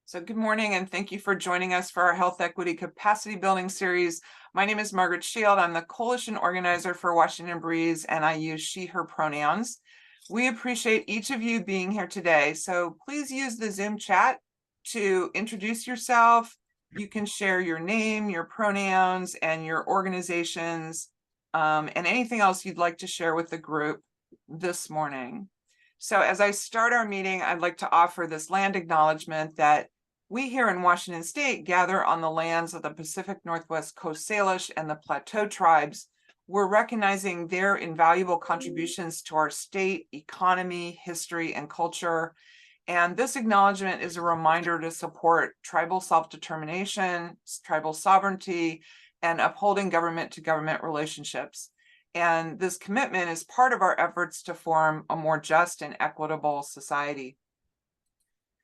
So good morning, and thank you for joining us for our Health Equity Capacity Building Series. My name is Margaret Shield. I'm the coalition organizer for Washington Breeze, and I use she, her pronouns. We appreciate each of you being here today. So please use the Zoom chat to introduce yourself. You can share your name, your pronouns, and your organizations, and anything else you'd like to share with the group this morning. So as I start our meeting, I'd like to offer this land acknowledgement that we here in Washington State gather on the lands of the Pacific Northwest Coast Salish and the Plateau tribes. We're recognizing their invaluable contributions to our state, economy, history, and culture. And this acknowledgement is a reminder to support tribal self-determination, tribal sovereignty, and upholding government-to-government relationships. And this commitment is part of our efforts to form a more just and equitable society.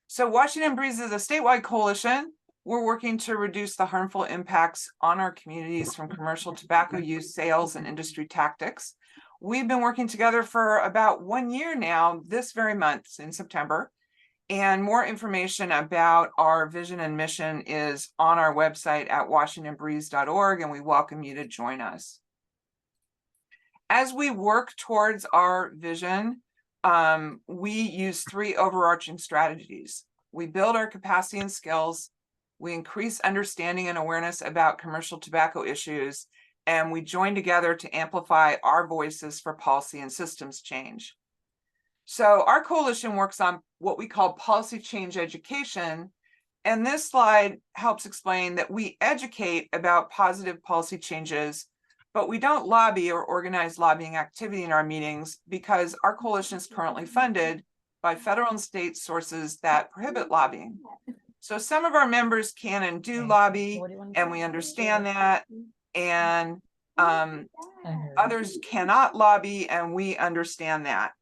So Washington Breeze is a statewide coalition. We're working to reduce the harmful impacts on our communities from commercial tobacco use, sales, and industry tactics. We've been working together for about 1 year now, this very month in September. And more information about our vision and mission is on our website at washingtonbreeze.org, and we welcome you to join us. As we work towards our vision, we use 3 overarching strategies. We build our capacity and skills, we increase understanding and awareness about commercial tobacco issues, and we join together to amplify our voices for policy and systems change. So our coalition works on what we call policy change education, and this slide helps explain that we educate about positive policy changes, but we don't lobby or organize lobbying activity in our meetings because our coalition is currently funded by federal and state sources that prohibit lobbying. So some of our members can and do lobby, and we understand that, and others cannot lobby, and we understand that.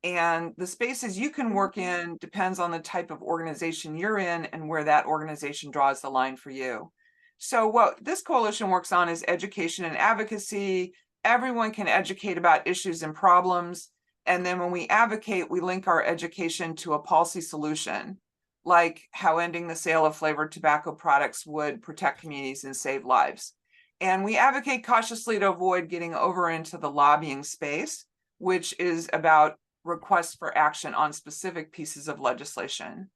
And the spaces you can work in depends on the type of organization you're in and where that organization draws the line for you. So what this coalition works on is education and advocacy. Everyone can educate about issues and problems. And then when we advocate, we link our education to a policy solution, like how ending the sale of flavored tobacco products would protect communities and save lives. And we advocate cautiously to avoid getting over into the lobbying space, which is about requests for action on specific pieces of legislation.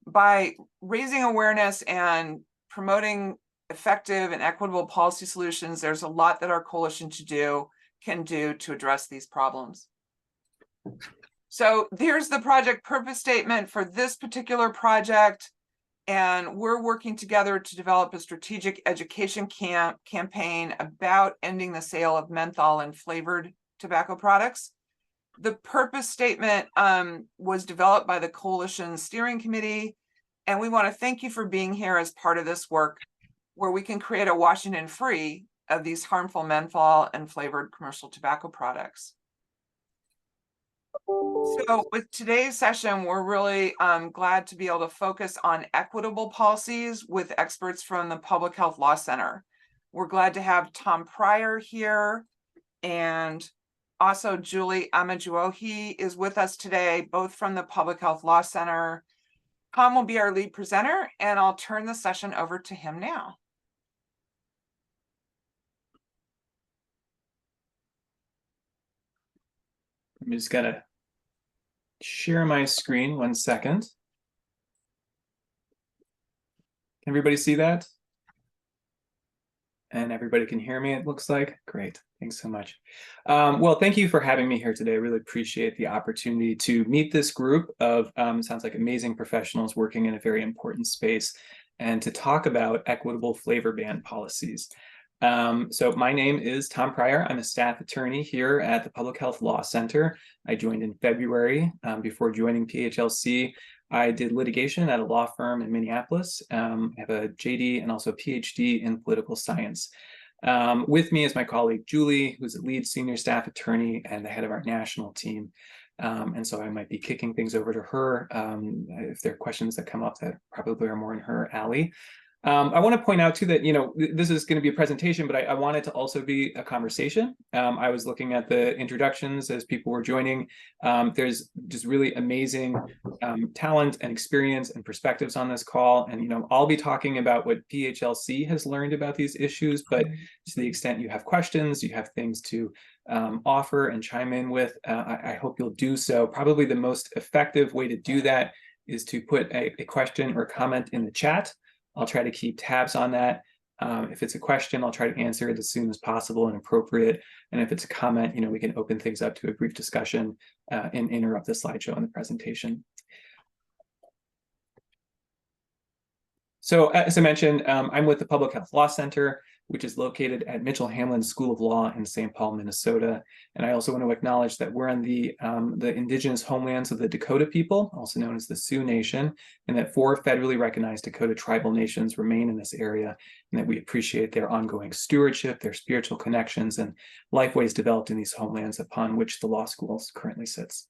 By raising awareness and promoting effective and equitable policy solutions, there's a lot that our coalition can do to address these problems. So here's the project purpose statement for this particular project. And we're working together to develop a strategic education campaign about ending the sale of menthol and flavored tobacco products. The purpose statement was developed by the Coalition Steering Committee, and we want to thank you for being here as part of this work, where we can create a Washington free of these harmful menthol and flavored commercial tobacco products. So with today's session, we're really glad to be able to focus on equitable policies with experts from the Public Health Law Center. We're glad to have Tom Pryor here, and also Julie Amajuohi is with us today, both from the Public Health Law Center. Tom will be our lead presenter, and I'll turn the session over to him now. I'm just gonna share my screen 1 second. Can everybody see that? And everybody can hear me, it looks like. Great, thanks so much. Well, thank you for having me here today. I really appreciate the opportunity to meet this group of, sounds like amazing professionals working in a very important space, and to talk about equitable flavor ban policies. So my name is Tom Pryor. I'm a staff attorney here at the Public Health Law Center. I joined in February. Before joining PHLC, I did litigation at a law firm in Minneapolis. I have a JD and also a PhD in political science. With me is my colleague Julie, who's a lead senior staff attorney and the head of our national team. And so I might be kicking things over to her if there are questions that come up that probably are more in her alley. I want to point out too that, this is going to be a presentation, but I want it to also be a conversation. I was looking at the introductions as people were joining. There's just really amazing talent and experience and perspectives on this call. And, I'll be talking about what PHLC has learned about these issues, but to the extent you have questions, you have things to offer and chime in with, I hope you'll do so. Probably the most effective way to do that is to put a question or comment in the chat. I'll try to keep tabs on that. If it's a question, I'll try to answer it as soon as possible and appropriate. And if it's a comment, we can open things up to a brief discussion and interrupt the slideshow in the presentation. So as I mentioned, I'm with the Public Health Law Center, which is located at Mitchell-Hamlin School of Law in St. Paul, Minnesota. And I also want to acknowledge that we're on the indigenous homelands of the Dakota people, also known as the Sioux Nation, and that 4 federally recognized Dakota tribal nations remain in this area, and that we appreciate their ongoing stewardship, their spiritual connections, and lifeways developed in these homelands upon which the law school currently sits.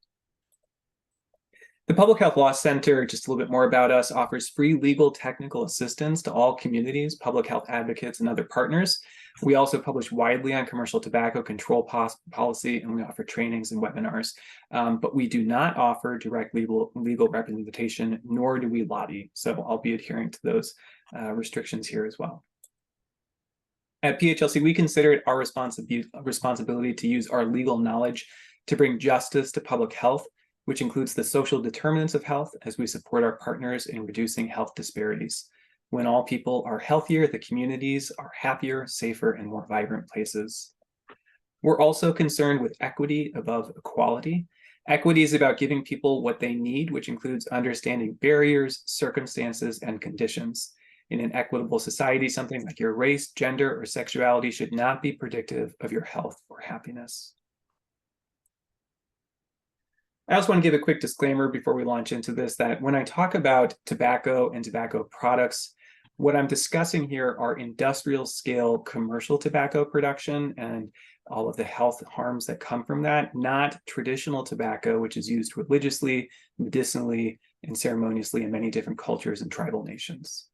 The Public Health Law Center, just a little bit more about us, offers free legal technical assistance to all communities, public health advocates, and other partners. We also publish widely on commercial tobacco control policy, and we offer trainings and webinars. But we do not offer direct legal representation, nor do we lobby. So I'll be adhering to those restrictions here as well. At PHLC, we consider it our responsibility to use our legal knowledge to bring justice to public health, which includes the social determinants of health as we support our partners in reducing health disparities. When all people are healthier, the communities are happier, safer, and more vibrant places. We're also concerned with equity above equality. Equity is about giving people what they need, which includes understanding barriers, circumstances, and conditions. In an equitable society, something like your race, gender, or sexuality should not be predictive of your health or happiness. I also want to give a quick disclaimer before we launch into this, that when I talk about tobacco and tobacco products, what I'm discussing here are industrial scale commercial tobacco production and all of the health harms that come from that, not traditional tobacco, which is used religiously, medicinally, and ceremoniously in many different cultures and tribal nations.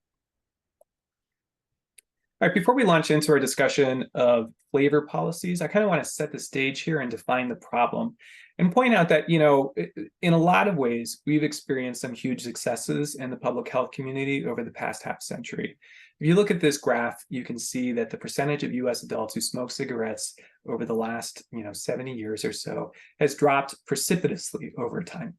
All right, before we launch into our discussion of flavor policies, I kind of want to set the stage here and define the problem and point out that, in a lot of ways, we've experienced some huge successes in the public health community over the past half century. If you look at this graph, you can see that the percentage of US adults who smoke cigarettes over the last, 70 years or so has dropped precipitously over time.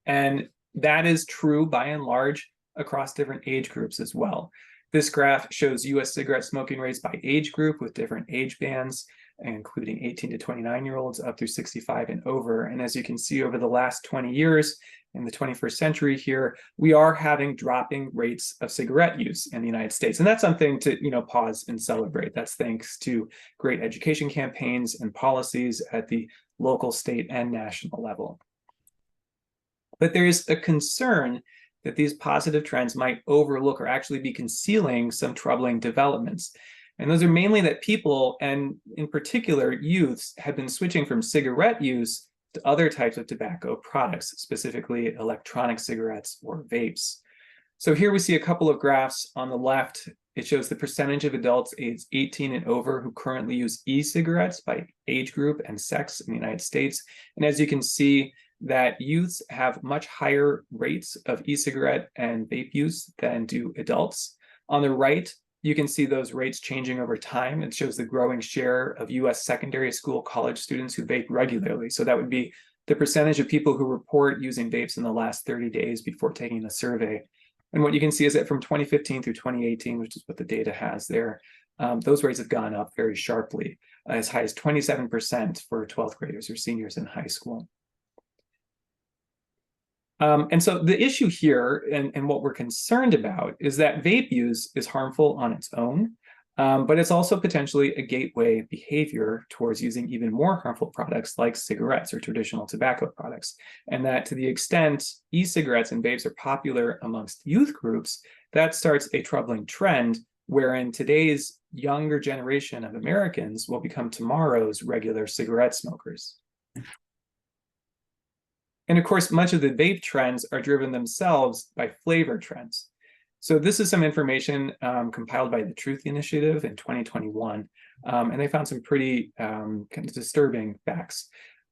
And that is true by and large across different age groups as well. This graph shows US cigarette smoking rates by age group with different age bands, including 18 to 29-year-olds up through 65 and over. And as you can see, over the last 20 years in the 21st century here, we are having dropping rates of cigarette use in the United States. And that's something to pause and celebrate. That's thanks to great education campaigns and policies at the local, state, and national level. But there is a concern that these positive trends might overlook or actually be concealing some troubling developments. And those are mainly that people, and in particular youths, have been switching from cigarette use to other types of tobacco products, specifically electronic cigarettes or vapes. So here we see a couple of graphs. On the left, it shows the percentage of adults aged 18 and over who currently use e-cigarettes by age group and sex in the United States. And as you can see, that youths have much higher rates of e-cigarette and vape use than do adults. On the right, you can see those rates changing over time. It shows the growing share of US secondary school college students who vape regularly. So that would be the percentage of people who report using vapes in the last 30 days before taking the survey. And what you can see is that from 2015 through 2018, which is what the data has there, those rates have gone up very sharply, as high as 27% for 12th graders or seniors in high school. And so the issue here and what we're concerned about is that vape use is harmful on its own, but it's also potentially a gateway behavior towards using even more harmful products like cigarettes or traditional tobacco products. And that to the extent e-cigarettes and vapes are popular amongst youth groups, that starts a troubling trend wherein today's younger generation of Americans will become tomorrow's regular cigarette smokers. And of course, much of the vape trends are driven themselves by flavor trends. So this is some information compiled by the Truth Initiative in 2021, and they found some pretty kind of disturbing facts.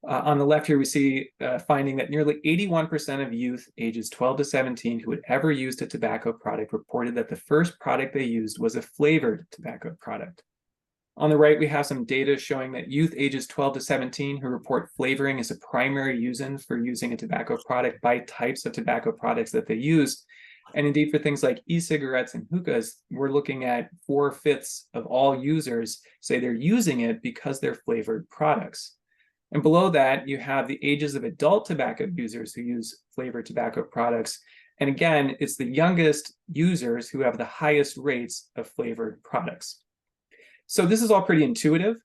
On the left here, we see finding that nearly 81% of youth ages 12 to 17 who had ever used a tobacco product reported that the first product they used was a flavored tobacco product. On the right, we have some data showing that youth ages 12 to 17 who report flavoring as a primary reason for using a tobacco product by types of tobacco products that they used. And indeed, for things like e-cigarettes and hookahs, we're looking at 4/5 of all users say they're using it because they're flavored products. And below that, you have the ages of adult tobacco users who use flavored tobacco products. And again, it's the youngest users who have the highest rates of flavored products. So this is all pretty intuitive.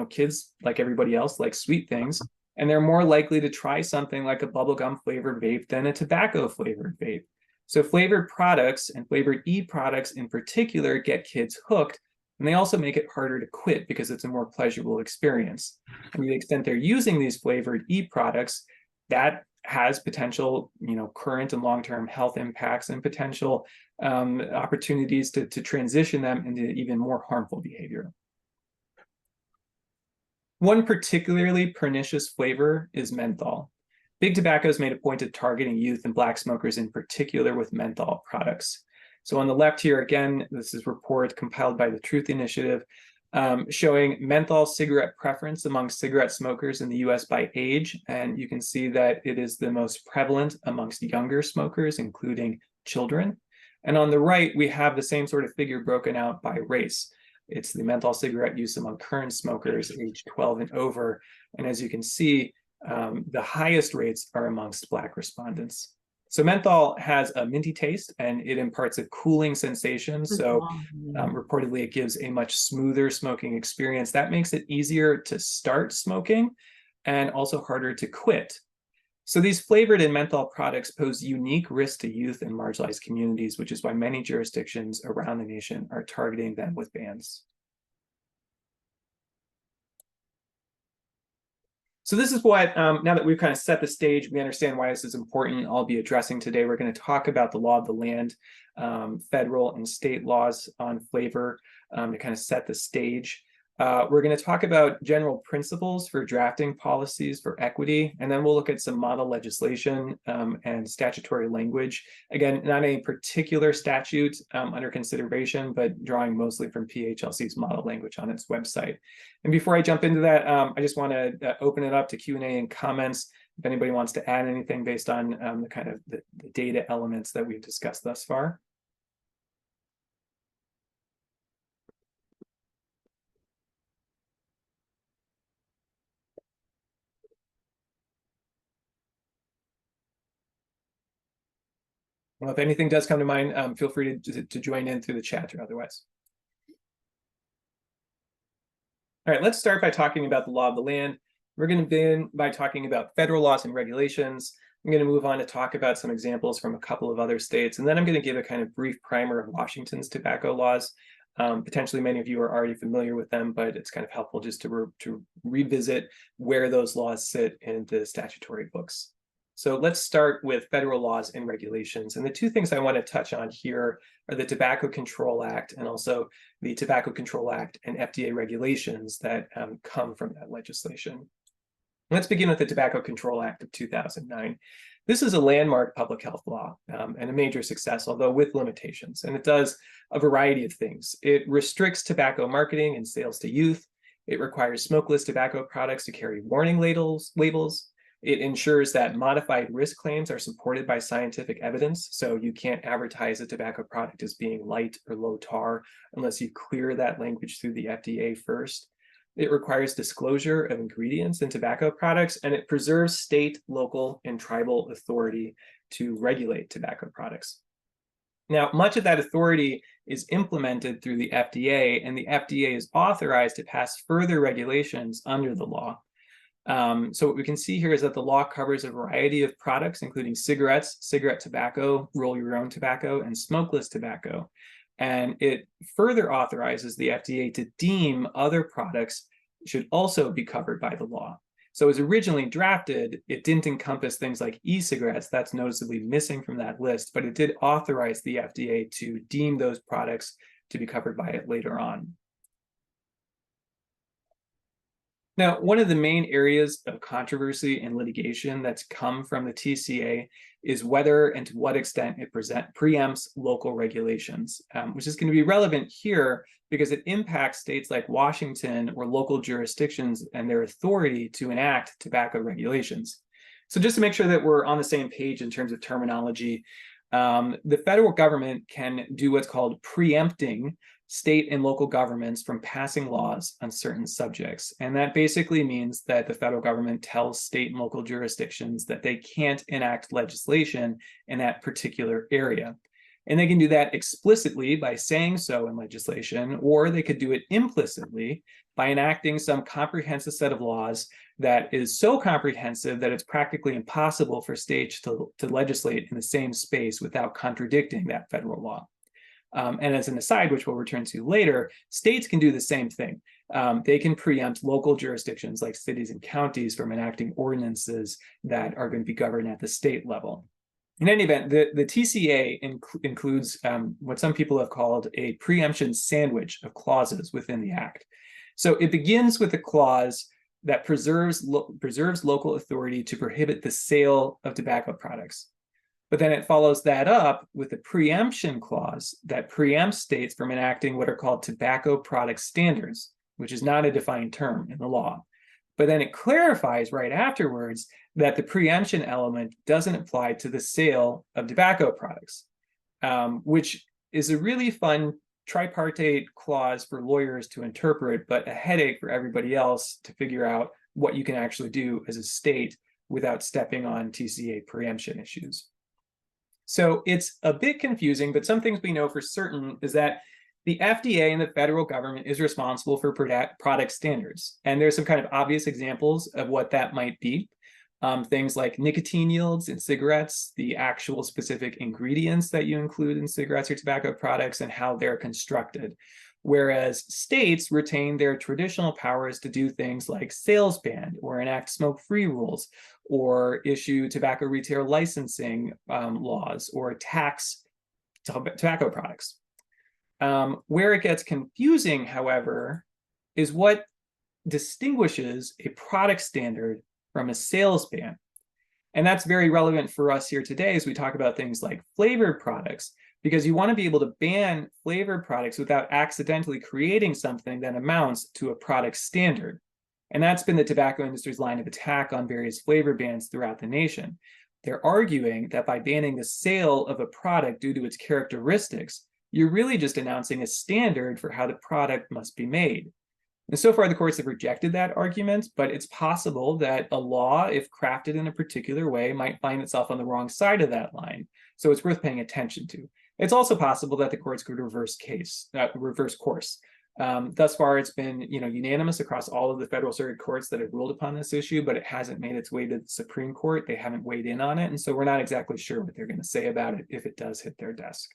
Kids, like everybody else, like sweet things, and they're more likely to try something like a bubblegum flavored vape than a tobacco flavored vape. So flavored products and flavored e-products in particular get kids hooked, and they also make it harder to quit because it's a more pleasurable experience. And to the extent they're using these flavored e-products, that has potential, current and long-term health impacts and potential opportunities to transition them into even more harmful behavior. One particularly pernicious flavor is menthol. Big Tobacco has made a point of targeting youth and Black smokers in particular with menthol products. So on the left here, again, this is a report compiled by the Truth Initiative showing menthol cigarette preference among cigarette smokers in the US by age. And you can see that it is the most prevalent amongst younger smokers, including children. And on the right, we have the same sort of figure broken out by race. It's the menthol cigarette use among current smokers age 12 and over. And as you can see, the highest rates are amongst Black respondents. So menthol has a minty taste and it imparts a cooling sensation. So reportedly, it gives a much smoother smoking experience. That makes it easier to start smoking and also harder to quit. So these flavored and menthol products pose unique risks to youth and marginalized communities, which is why many jurisdictions around the nation are targeting them with bans. So this is what, now that we've kind of set the stage, we understand why this is important, I'll be addressing today. We're going to talk about the law of the land, federal and state laws on flavor to kind of set the stage. We're going to talk about general principles for drafting policies for equity, and then we'll look at some model legislation and statutory language. Again, not any particular statute under consideration, but drawing mostly from PHLC's model language on its website. And before I jump into that, I just want to open it up to Q&A and comments if anybody wants to add anything based on the kind of the data elements that we've discussed thus far. Well, if anything does come to mind, feel free to join in through the chat or otherwise. All right, let's start by talking about the law of the land. We're going to begin by talking about federal laws and regulations. I'm going to move on to talk about some examples from a couple of other states, and then I'm going to give a kind of brief primer of Washington's tobacco laws. Potentially many of you are already familiar with them, but it's kind of helpful just to revisit where those laws sit in the statutory books. So let's start with federal laws and regulations. And the two things I want to touch on here are the Tobacco Control Act and also the Tobacco Control Act and FDA regulations that come from that legislation. Let's begin with the Tobacco Control Act of 2009. This is a landmark public health law and a major success, although with limitations. And it does a variety of things. It restricts tobacco marketing and sales to youth. It requires smokeless tobacco products to carry warning labels. It ensures that modified risk claims are supported by scientific evidence. So you can't advertise a tobacco product as being light or low tar unless you clear that language through the FDA first. It requires disclosure of ingredients in tobacco products, and it preserves state, local, and tribal authority to regulate tobacco products. Now, much of that authority is implemented through the FDA, and the FDA is authorized to pass further regulations under the law. So what we can see here is that the law covers a variety of products, including cigarettes, cigarette tobacco, roll your own tobacco, and smokeless tobacco. And it further authorizes the FDA to deem other products should also be covered by the law. So as originally drafted, it didn't encompass things like e-cigarettes. That's noticeably missing from that list, but it did authorize the FDA to deem those products to be covered by it later on. Now, one of the main areas of controversy and litigation that's come from the TCA is whether and to what extent it preempts local regulations, which is going to be relevant here because it impacts states like Washington or local jurisdictions and their authority to enact tobacco regulations. So just to make sure that we're on the same page in terms of terminology, the federal government can do what's called preempting state and local governments from passing laws on certain subjects. And that basically means that the federal government tells state and local jurisdictions that they can't enact legislation in that particular area. And they can do that explicitly by saying so in legislation, or they could do it implicitly by enacting some comprehensive set of laws that is so comprehensive that it's practically impossible for states to legislate in the same space without contradicting that federal law. And as an aside, which we'll return to later, states can do the same thing. They can preempt local jurisdictions like cities and counties from enacting ordinances that are going to be governed at the state level. In any event, the TCA includes what some people have called a preemption sandwich of clauses within the Act. So it begins with a clause that preserves local authority to prohibit the sale of tobacco products. But then it follows that up with a preemption clause that preempts states from enacting what are called tobacco product standards, which is not a defined term in the law. But then it clarifies right afterwards that the preemption element doesn't apply to the sale of tobacco products, which is a really fun tripartite clause for lawyers to interpret, but a headache for everybody else to figure out what you can actually do as a state without stepping on TCA preemption issues. So it's a bit confusing, but some things we know for certain is that the FDA and the federal government is responsible for product standards. And there's some kind of obvious examples of what that might be. Things like nicotine yields in cigarettes, the actual specific ingredients that you include in cigarettes or tobacco products, and how they're constructed. Whereas states retain their traditional powers to do things like sales ban or enact smoke-free rules or issue tobacco retail licensing laws or tax tobacco products. Where it gets confusing, however, is what distinguishes a product standard from a sales ban. And that's very relevant for us here today as we talk about things like flavored products, because you want to be able to ban flavored products without accidentally creating something that amounts to a product standard. And that's been the tobacco industry's line of attack on various flavor bans throughout the nation. They're arguing that by banning the sale of a product due to its characteristics, you're really just announcing a standard for how the product must be made. And so far, the courts have rejected that argument, but it's possible that a law, if crafted in a particular way, might find itself on the wrong side of that line. So it's worth paying attention to. It's also possible that the courts could reverse course. Thus far, it's been unanimous across all of the federal circuit courts that have ruled upon this issue, but it hasn't made its way to the Supreme Court. They haven't weighed in on it, and so we're not exactly sure what they're going to say about it if it does hit their desk.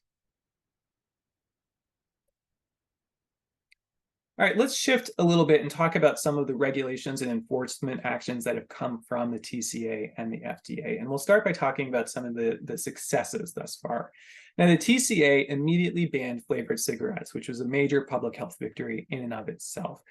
All right, let's shift a little bit and talk about some of the regulations and enforcement actions that have come from the TCA and the FDA. And we'll start by talking about some of the successes thus far. Now, the TCA immediately banned flavored cigarettes, which was a major public health victory in and of itself.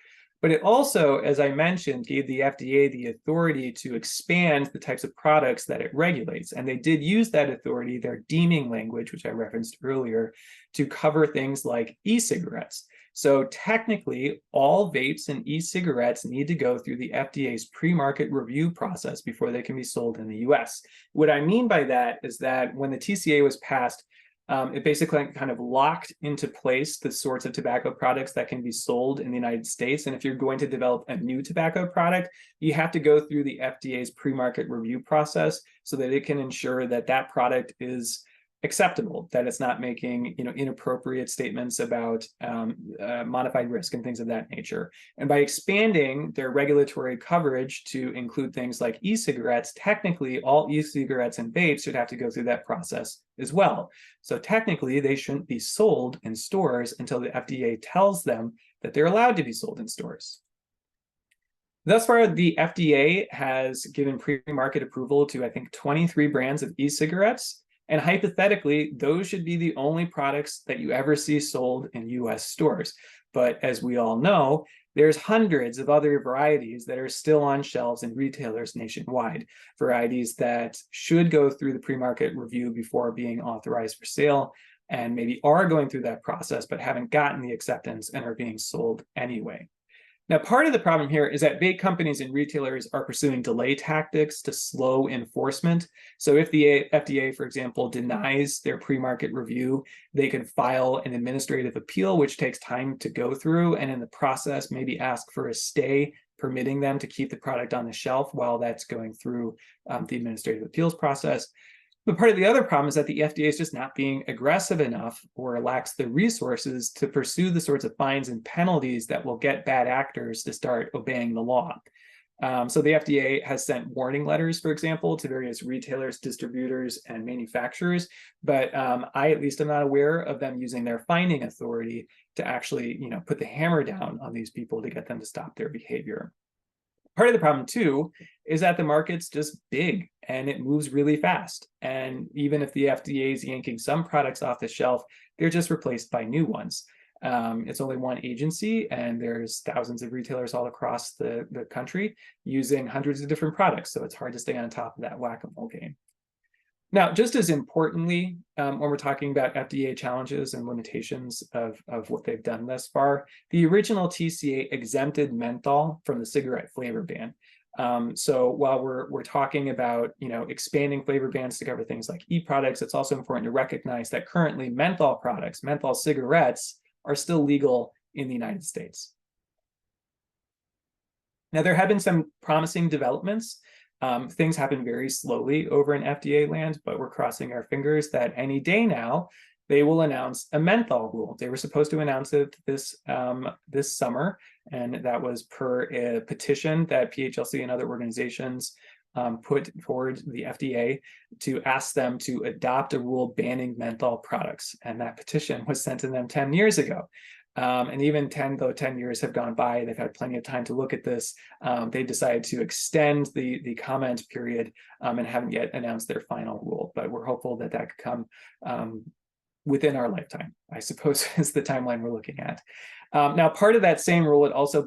But it also, as I mentioned, gave the FDA the authority to expand the types of products that it regulates. And they did use that authority, their deeming language, which I referenced earlier, to cover things like e-cigarettes. So technically, all vapes and e-cigarettes need to go through the FDA's pre-market review process before they can be sold in the US. What I mean by that is that when the TCA was passed, it basically kind of locked into place the sorts of tobacco products that can be sold in the United States. And if you're going to develop a new tobacco product, you have to go through the FDA's pre-market review process so that it can ensure that that product is acceptable, that it's not making inappropriate statements about modified risk and things of that nature. And by expanding their regulatory coverage to include things like e-cigarettes, technically all e-cigarettes and vapes should have to go through that process as well. So technically they shouldn't be sold in stores until the FDA tells them that they're allowed to be sold in stores. Thus far, the FDA has given pre-market approval to, I think, 23 brands of e-cigarettes. And hypothetically, those should be the only products that you ever see sold in US stores. But as we all know, there's hundreds of other varieties that are still on shelves in retailers nationwide, varieties that should go through the pre-market review before being authorized for sale, and maybe are going through that process, but haven't gotten the acceptance and are being sold anyway. Now, part of the problem here is that vape companies and retailers are pursuing delay tactics to slow enforcement. So if the FDA, for example, denies their pre-market review, they can file an administrative appeal, which takes time to go through, and in the process, maybe ask for a stay permitting them to keep the product on the shelf while that's going through the administrative appeals process. But part of the other problem is that the FDA is just not being aggressive enough or lacks the resources to pursue the sorts of fines and penalties that will get bad actors to start obeying the law. So the FDA has sent warning letters, for example, to various retailers, distributors, and manufacturers, but I at least am not aware of them using their fining authority to actually, put the hammer down on these people to get them to stop their behavior. Part of the problem, too, is that the market's just big and it moves really fast. And even if the FDA is yanking some products off the shelf, they're just replaced by new ones. It's only one agency, and there's thousands of retailers all across the country using hundreds of different products. So it's hard to stay on top of that whack-a-mole game. Now, just as importantly, when we're talking about FDA challenges and limitations of what they've done thus far, the original TCA exempted menthol from the cigarette flavor ban. So while we're talking about expanding flavor bans to cover things like e-products, it's also important to recognize that currently menthol products, menthol cigarettes, are still legal in the United States. Now, there have been some promising developments. Things happen very slowly over in FDA land, but we're crossing our fingers that any day now they will announce a menthol rule. They were supposed to announce it this summer, and that was per a petition that PHLC and other organizations put forward the FDA to ask them to adopt a rule banning menthol products. And that petition was sent to them 10 years ago. And even 10 years have gone by, they've had plenty of time to look at this. They decided to extend the comment period and haven't yet announced their final rule. But we're hopeful that that could come within our lifetime, I suppose, is the timeline we're looking at. Now, part of that same rule, it also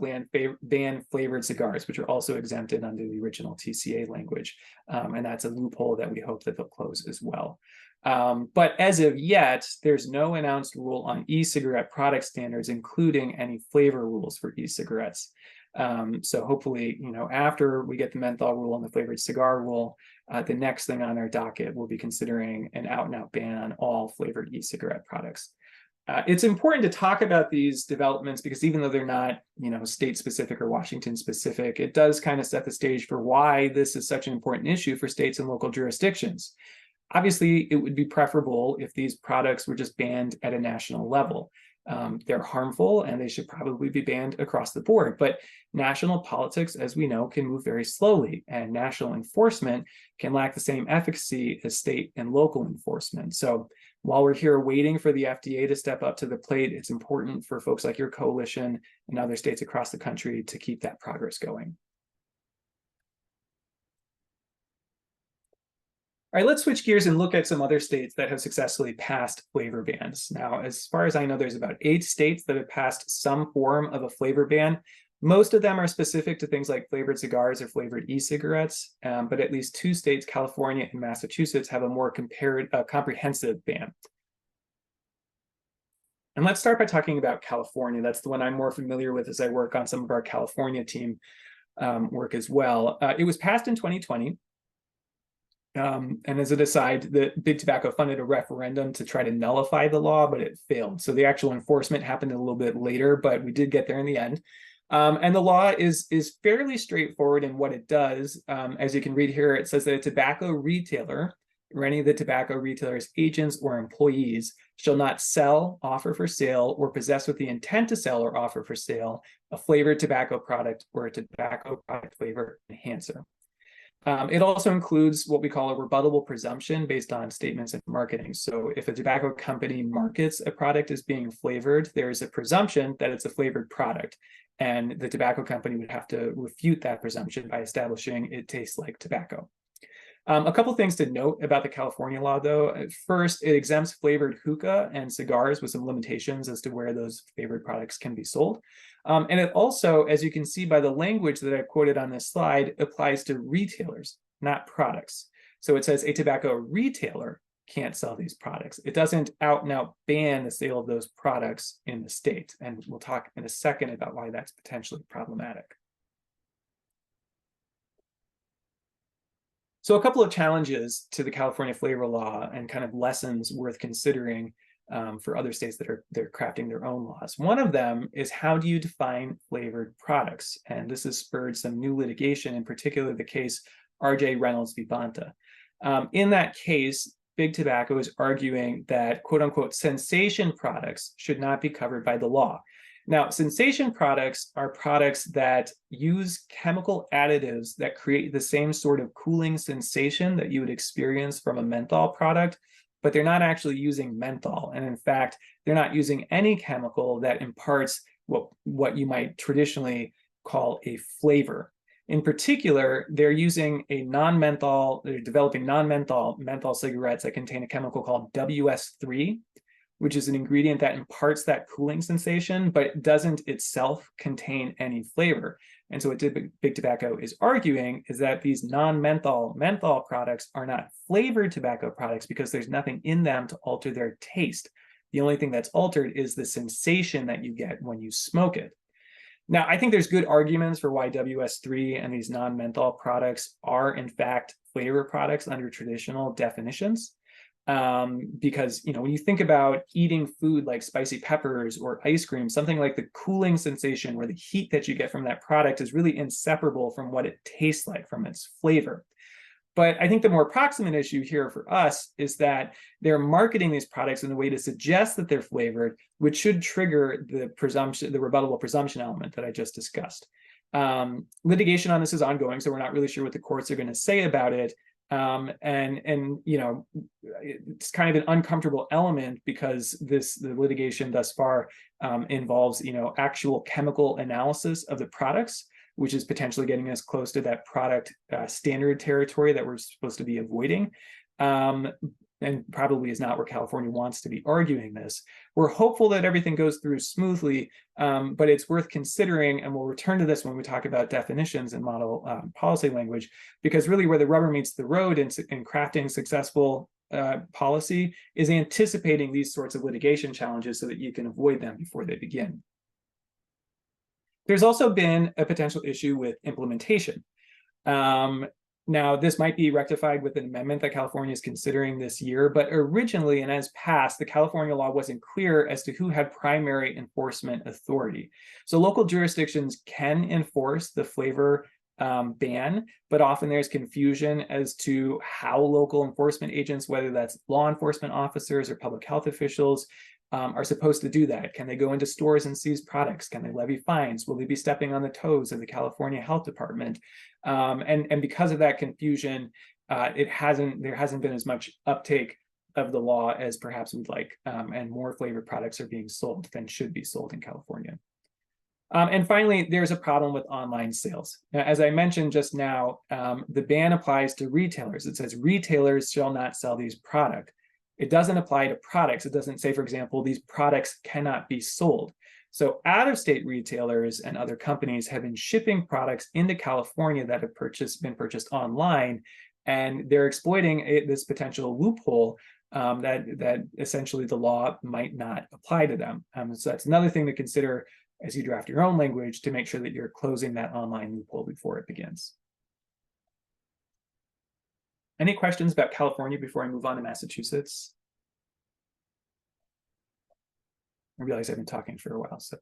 banned flavored cigars, which are also exempted under the original TCA language. And that's a loophole that we hope that they'll close as well. But as of yet, there's no announced rule on e-cigarette product standards, including any flavor rules for e-cigarettes. So hopefully, after we get the menthol rule and the flavored cigar rule, the next thing on our docket will be considering an out-and-out ban on all flavored e-cigarette products. It's important to talk about these developments because even though they're not, state-specific or Washington-specific, it does kind of set the stage for why this is such an important issue for states and local jurisdictions. Obviously, it would be preferable if these products were just banned at a national level. They're harmful and they should probably be banned across the board. But national politics, as we know, can move very slowly, and national enforcement can lack the same efficacy as state and local enforcement. So while we're here waiting for the FDA to step up to the plate, it's important for folks like your coalition and other states across the country to keep that progress going. All right, let's switch gears and look at some other states that have successfully passed flavor bans. Now, as far as I know, there's about 8 states that have passed some form of a flavor ban. Most of them are specific to things like flavored cigars or flavored e-cigarettes, but at least 2 states, California and Massachusetts, have a more comprehensive ban. And let's start by talking about California. That's the one I'm more familiar with as I work on some of our California team work as well. It was passed in 2020. And as an aside, the Big Tobacco funded a referendum to try to nullify the law, but it failed. So the actual enforcement happened a little bit later, but we did get there in the end. And the law is fairly straightforward in what it does. As you can read here, it says that a tobacco retailer or any of the tobacco retailer's agents or employees shall not sell, offer for sale, or possess with the intent to sell or offer for sale a flavored tobacco product or a tobacco product flavor enhancer. It also includes what we call a rebuttable presumption based on statements in marketing. So if a tobacco company markets a product as being flavored, there is a presumption that it's a flavored product. and the tobacco company would have to refute that presumption by establishing it tastes like tobacco. A couple things to note about the California law, though. First, it exempts flavored hookah and cigars with some limitations as to where those flavored products can be sold. And it also, as you can see by the language that I quoted on this slide, applies to retailers, not products. So it says a tobacco retailer can't sell these products. It doesn't out and out ban the sale of those products in the state. And we'll talk in a second about why that's potentially problematic. So a couple of challenges to the California flavor law and kind of lessons worth considering for other states that they're crafting their own laws. One of them is, how do you define flavored products? And this has spurred some new litigation, in particular the case R.J. Reynolds v. Bonta. In that case, Big Tobacco is arguing that, quote unquote, sensation products should not be covered by the law. Now, sensation products are products that use chemical additives that create the same sort of cooling sensation that you would experience from a menthol product, but they're not actually using menthol. And in fact, they're not using any chemical that imparts what you might traditionally call a flavor. In particular, they're using a non-menthol, they're developing non-menthol menthol cigarettes that contain a chemical called WS3, which is an ingredient that imparts that cooling sensation, but it doesn't itself contain any flavor. And so what Big Tobacco is arguing is that these non-menthol menthol products are not flavored tobacco products because there's nothing in them to alter their taste. The only thing that's altered is the sensation that you get when you smoke it. Now, I think there's good arguments for why WS3 and these non-menthol products are in fact flavor products under traditional definitions. Because, you know, when you think about eating food like spicy peppers or ice cream, something like the cooling sensation or the heat that you get from that product is really inseparable from what it tastes like, from its flavor. But I think the more proximate issue here for us is that they're marketing these products in a way to suggest that they're flavored, which should trigger the presumption, the rebuttable presumption element that I just discussed. Litigation on this is ongoing, so we're not really sure what the courts are going to say about it. And you know, it's kind of an uncomfortable element because the litigation thus far involves, you know, actual chemical analysis of the products, which is potentially getting us close to that product standard territory that we're supposed to be avoiding. And probably is not where California wants to be arguing this. We're hopeful that everything goes through smoothly, but it's worth considering, and we'll return to this when we talk about definitions and model policy language, because really where the rubber meets the road in crafting successful policy is anticipating these sorts of litigation challenges so that you can avoid them before they begin. There's also been a potential issue with implementation. Now, this might be rectified with an amendment that California is considering this year, but originally and as passed, the California law wasn't clear as to who had primary enforcement authority. So local jurisdictions can enforce the flavor ban, but often there's confusion as to how local enforcement agents, whether that's law enforcement officers or public health officials, are supposed to do that. Can they go into stores and seize products? Can they levy fines? Will they be stepping on the toes of the California Health Department? And because of that confusion, there hasn't been as much uptake of the law as perhaps we'd like, and more flavored products are being sold than should be sold in California. And finally, there's a problem with online sales. Now, as I mentioned just now, the ban applies to retailers. It says retailers shall not sell these products. It doesn't apply to products. It doesn't say, for example, these products cannot be sold. So out-of-state retailers and other companies have been shipping products into California that have been purchased online, and they're exploiting this potential loophole that essentially the law might not apply to them. So that's another thing to consider as you draft your own language to make sure that you're closing that online loophole before it begins. Any questions about California before I move on to Massachusetts? I realize I've been talking for a while, so.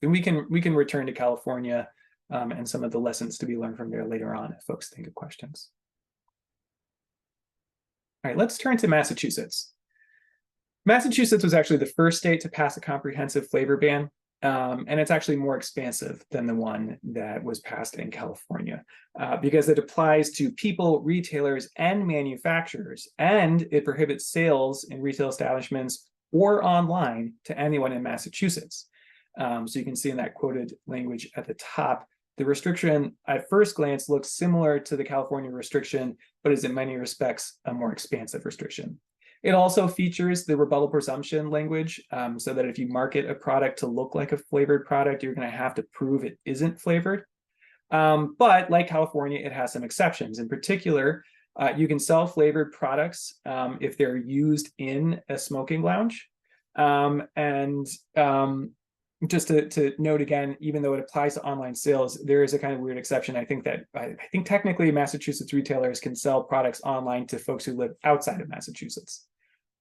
Then we can return to California and some of the lessons to be learned from there later on if folks think of questions. All right, let's turn to Massachusetts. Massachusetts was actually the first state to pass a comprehensive flavor ban. And it's actually more expansive than the one that was passed in California because it applies to people, retailers, and manufacturers, and it prohibits sales in retail establishments or online to anyone in Massachusetts. So you can see in that quoted language at the top, the restriction at first glance looks similar to the California restriction, but is in many respects a more expansive restriction. It also features the rebuttal presumption language, so that if you market a product to look like a flavored product, you're going to have to prove it isn't flavored. But like California, it has some exceptions. In particular, you can sell flavored products if they're used in a smoking lounge. Just to note again, even though it applies to online sales, there is a kind of weird exception. I think technically Massachusetts retailers can sell products online to folks who live outside of Massachusetts.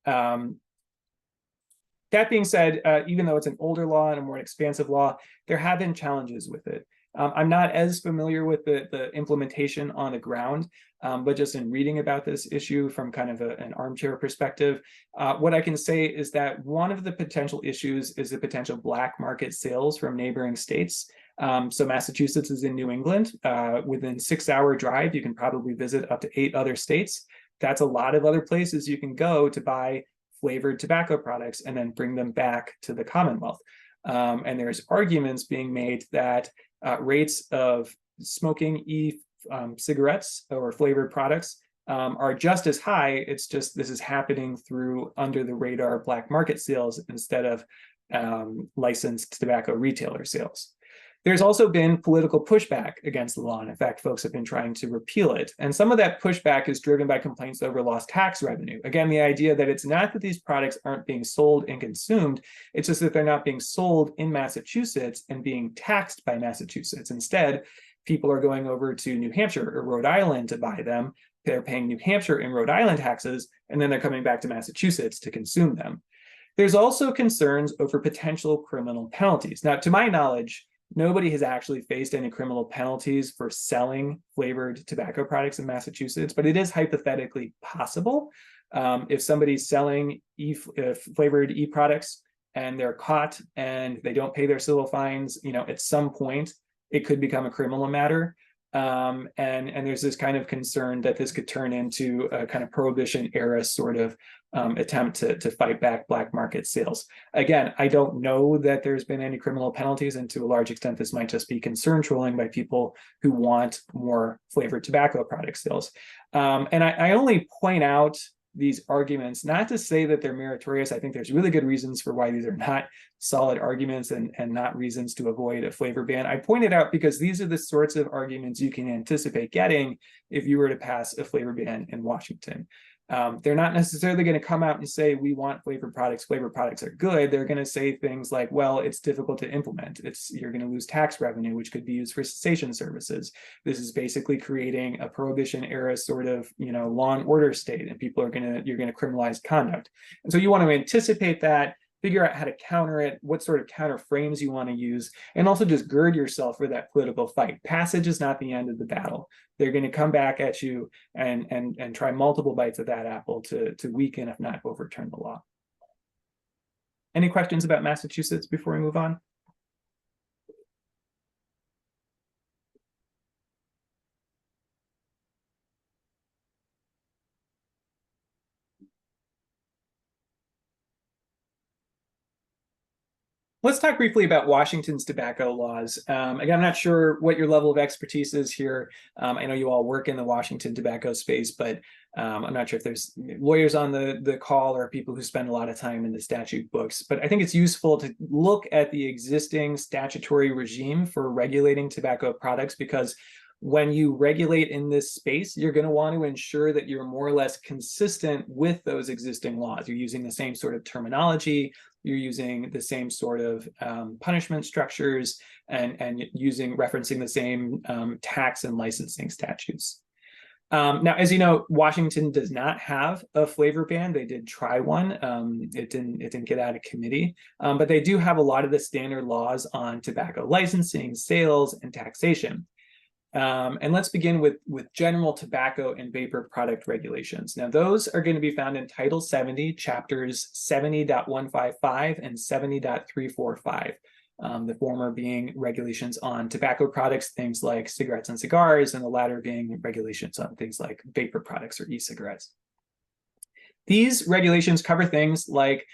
That being said, even though it's an older law and a more expansive law, there have been challenges with it. I'm not as familiar with the implementation on the ground, but just in reading about this issue from kind of an armchair perspective, what I can say is that one of the potential issues is the potential black market sales from neighboring states. So Massachusetts is in New England. Within 6-hour drive, you can probably visit up to 8 other states. That's a lot of other places you can go to buy flavored tobacco products and then bring them back to the Commonwealth. And there's arguments being made that rates of smoking e-cigarettes or flavored products are just as high. It's just this is happening through under the radar black market sales instead of licensed tobacco retailer sales. There's also been political pushback against the law. And in fact, folks have been trying to repeal it. And some of that pushback is driven by complaints over lost tax revenue. Again, the idea that it's not that these products aren't being sold and consumed, it's just that they're not being sold in Massachusetts and being taxed by Massachusetts. Instead, people are going over to New Hampshire or Rhode Island to buy them. They're paying New Hampshire and Rhode Island taxes, and then they're coming back to Massachusetts to consume them. There's also concerns over potential criminal penalties. Now, to my knowledge, nobody has actually faced any criminal penalties for selling flavored tobacco products in Massachusetts, but it is hypothetically possible. If somebody's selling flavored e-products and they're caught and they don't pay their civil fines, at some point it could become a criminal matter. And there's this kind of concern that this could turn into a kind of prohibition era sort of attempt to fight back black market sales. Again, I don't know that there's been any criminal penalties, and to a large extent, this might just be concern trolling by people who want more flavored tobacco product sales. And I only point out these arguments, not to say that they're meritorious. I think there's really good reasons for why these are not solid arguments and not reasons to avoid a flavor ban. I point it out because these are the sorts of arguments you can anticipate getting if you were to pass a flavor ban in Washington. They're not necessarily going to come out and say, we want flavored products are good. They're going to say things like, well, it's difficult to implement. You're going to lose tax revenue, which could be used for cessation services. This is basically creating a prohibition era sort of, law and order state, and you're going to criminalize conduct. And so you want to anticipate that, figure out how to counter it, what sort of counter frames you want to use, and also just gird yourself for that political fight. Passage is not the end of the battle. They're going to come back at you and try multiple bites of that apple to weaken, if not overturn the law. Any questions about Massachusetts before we move on? Let's talk briefly about Washington's tobacco laws. Again, I'm not sure what your level of expertise is here. I know you all work in the Washington tobacco space, but I'm not sure if there's lawyers on the call or people who spend a lot of time in the statute books. But I think it's useful to look at the existing statutory regime for regulating tobacco products, because when you regulate in this space, you're going to want to ensure that you're more or less consistent with those existing laws. You're using the same sort of terminology, you're using the same sort of punishment structures, and referencing the same tax and licensing statutes. Now, as you know, Washington does not have a flavor ban. They did try one. It didn't get out of committee, but they do have a lot of the standard laws on tobacco licensing, sales, and taxation. And let's begin with general tobacco and vapor product regulations. Now, those are going to be found in Title 70, chapters 70.155 and 70.345. the former being regulations on tobacco products, things like cigarettes and cigars, and the latter being regulations on things like vapor products or e-cigarettes. These regulations cover things like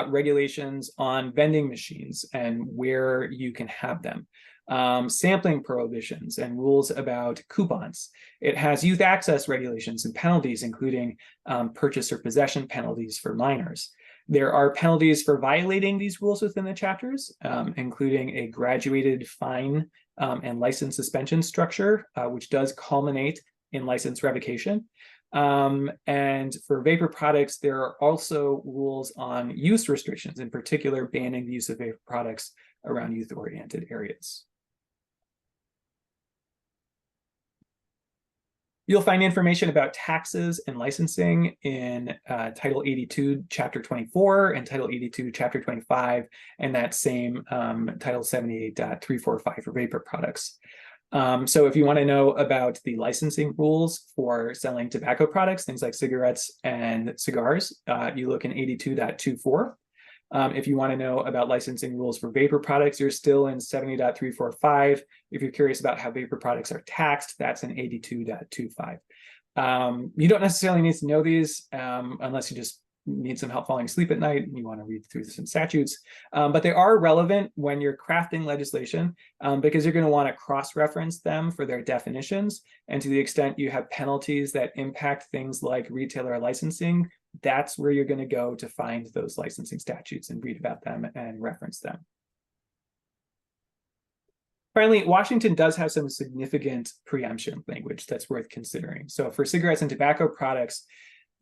regulations on vending machines and where you can have them, sampling prohibitions and rules about coupons. It has youth access regulations and penalties, including purchase or possession penalties for minors. There are penalties for violating these rules within the chapters, including a graduated fine and license suspension structure, which does culminate in license revocation. And for vapor products, there are also rules on use restrictions, in particular banning the use of vapor products around youth-oriented areas. You'll find information about taxes and licensing in Title 82, Chapter 24, and Title 82, Chapter 25, and that same Title 78.345 for vapor products. So if you want to know about the licensing rules for selling tobacco products, things like cigarettes and cigars, you look in 82.24. If you want to know about licensing rules for vapor products, you're still in 70.345. If you're curious about how vapor products are taxed, that's in 82.25. You don't necessarily need to know these unless you just need some help falling asleep at night and you want to read through some statutes. But they are relevant when you're crafting legislation because you're going to want to cross-reference them for their definitions. And to the extent you have penalties that impact things like retailer licensing, that's where you're going to go to find those licensing statutes and read about them and reference them. Finally, Washington does have some significant preemption language that's worth considering. So for cigarettes and tobacco products,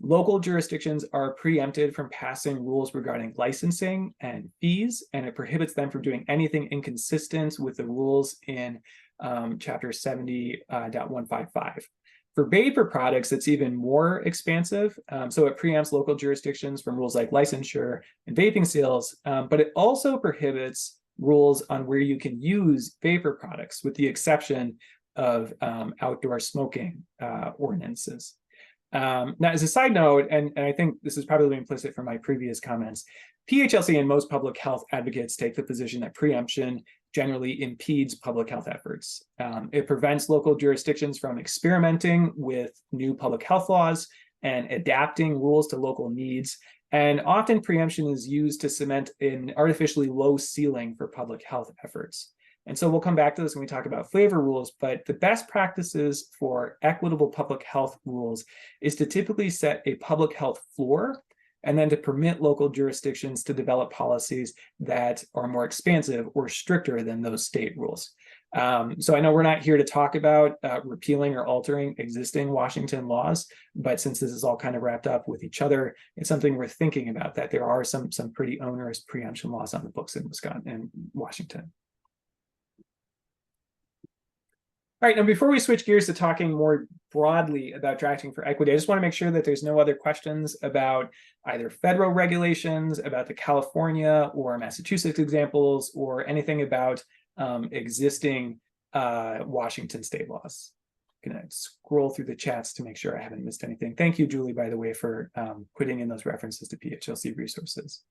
local jurisdictions are preempted from passing rules regarding licensing and fees, and it prohibits them from doing anything inconsistent with the rules in Chapter 70.155. For vapor products, it's even more expansive. So it preempts local jurisdictions from rules like licensure and vaping sales, but it also prohibits rules on where you can use vapor products, with the exception of outdoor smoking ordinances. Now, as a side note, and I think this is probably implicit from my previous comments, PHLC and most public health advocates take the position that preemption generally impedes public health efforts. It prevents local jurisdictions from experimenting with new public health laws and adapting rules to local needs. And often preemption is used to cement an artificially low ceiling for public health efforts. And so we'll come back to this when we talk about flavor rules, but the best practices for equitable public health rules is to typically set a public health floor and then to permit local jurisdictions to develop policies that are more expansive or stricter than those state rules. So I know we're not here to talk about repealing or altering existing Washington laws, but since this is all kind of wrapped up with each other, it's something we're thinking about, that there are some pretty onerous preemption laws on the books in Wisconsin and Washington. All right, now before we switch gears to talking more broadly about drafting for equity, I just want to make sure that there's no other questions about either federal regulations, about the California or Massachusetts examples, or anything about existing Washington state laws. I'm gonna scroll through the chats to make sure I haven't missed anything. Thank you, Julie, by the way, for putting in those references to PHLC resources.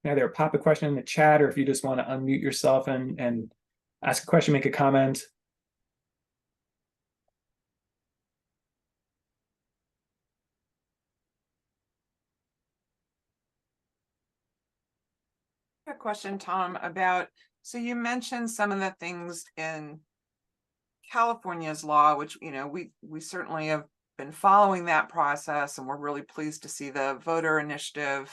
Either pop a question in the chat, or if you just want to unmute yourself and ask a question, make a comment. A question, Tom, about, so you mentioned some of the things in California's law, which, you know, we certainly have been following that process, and we're really pleased to see the voter initiative,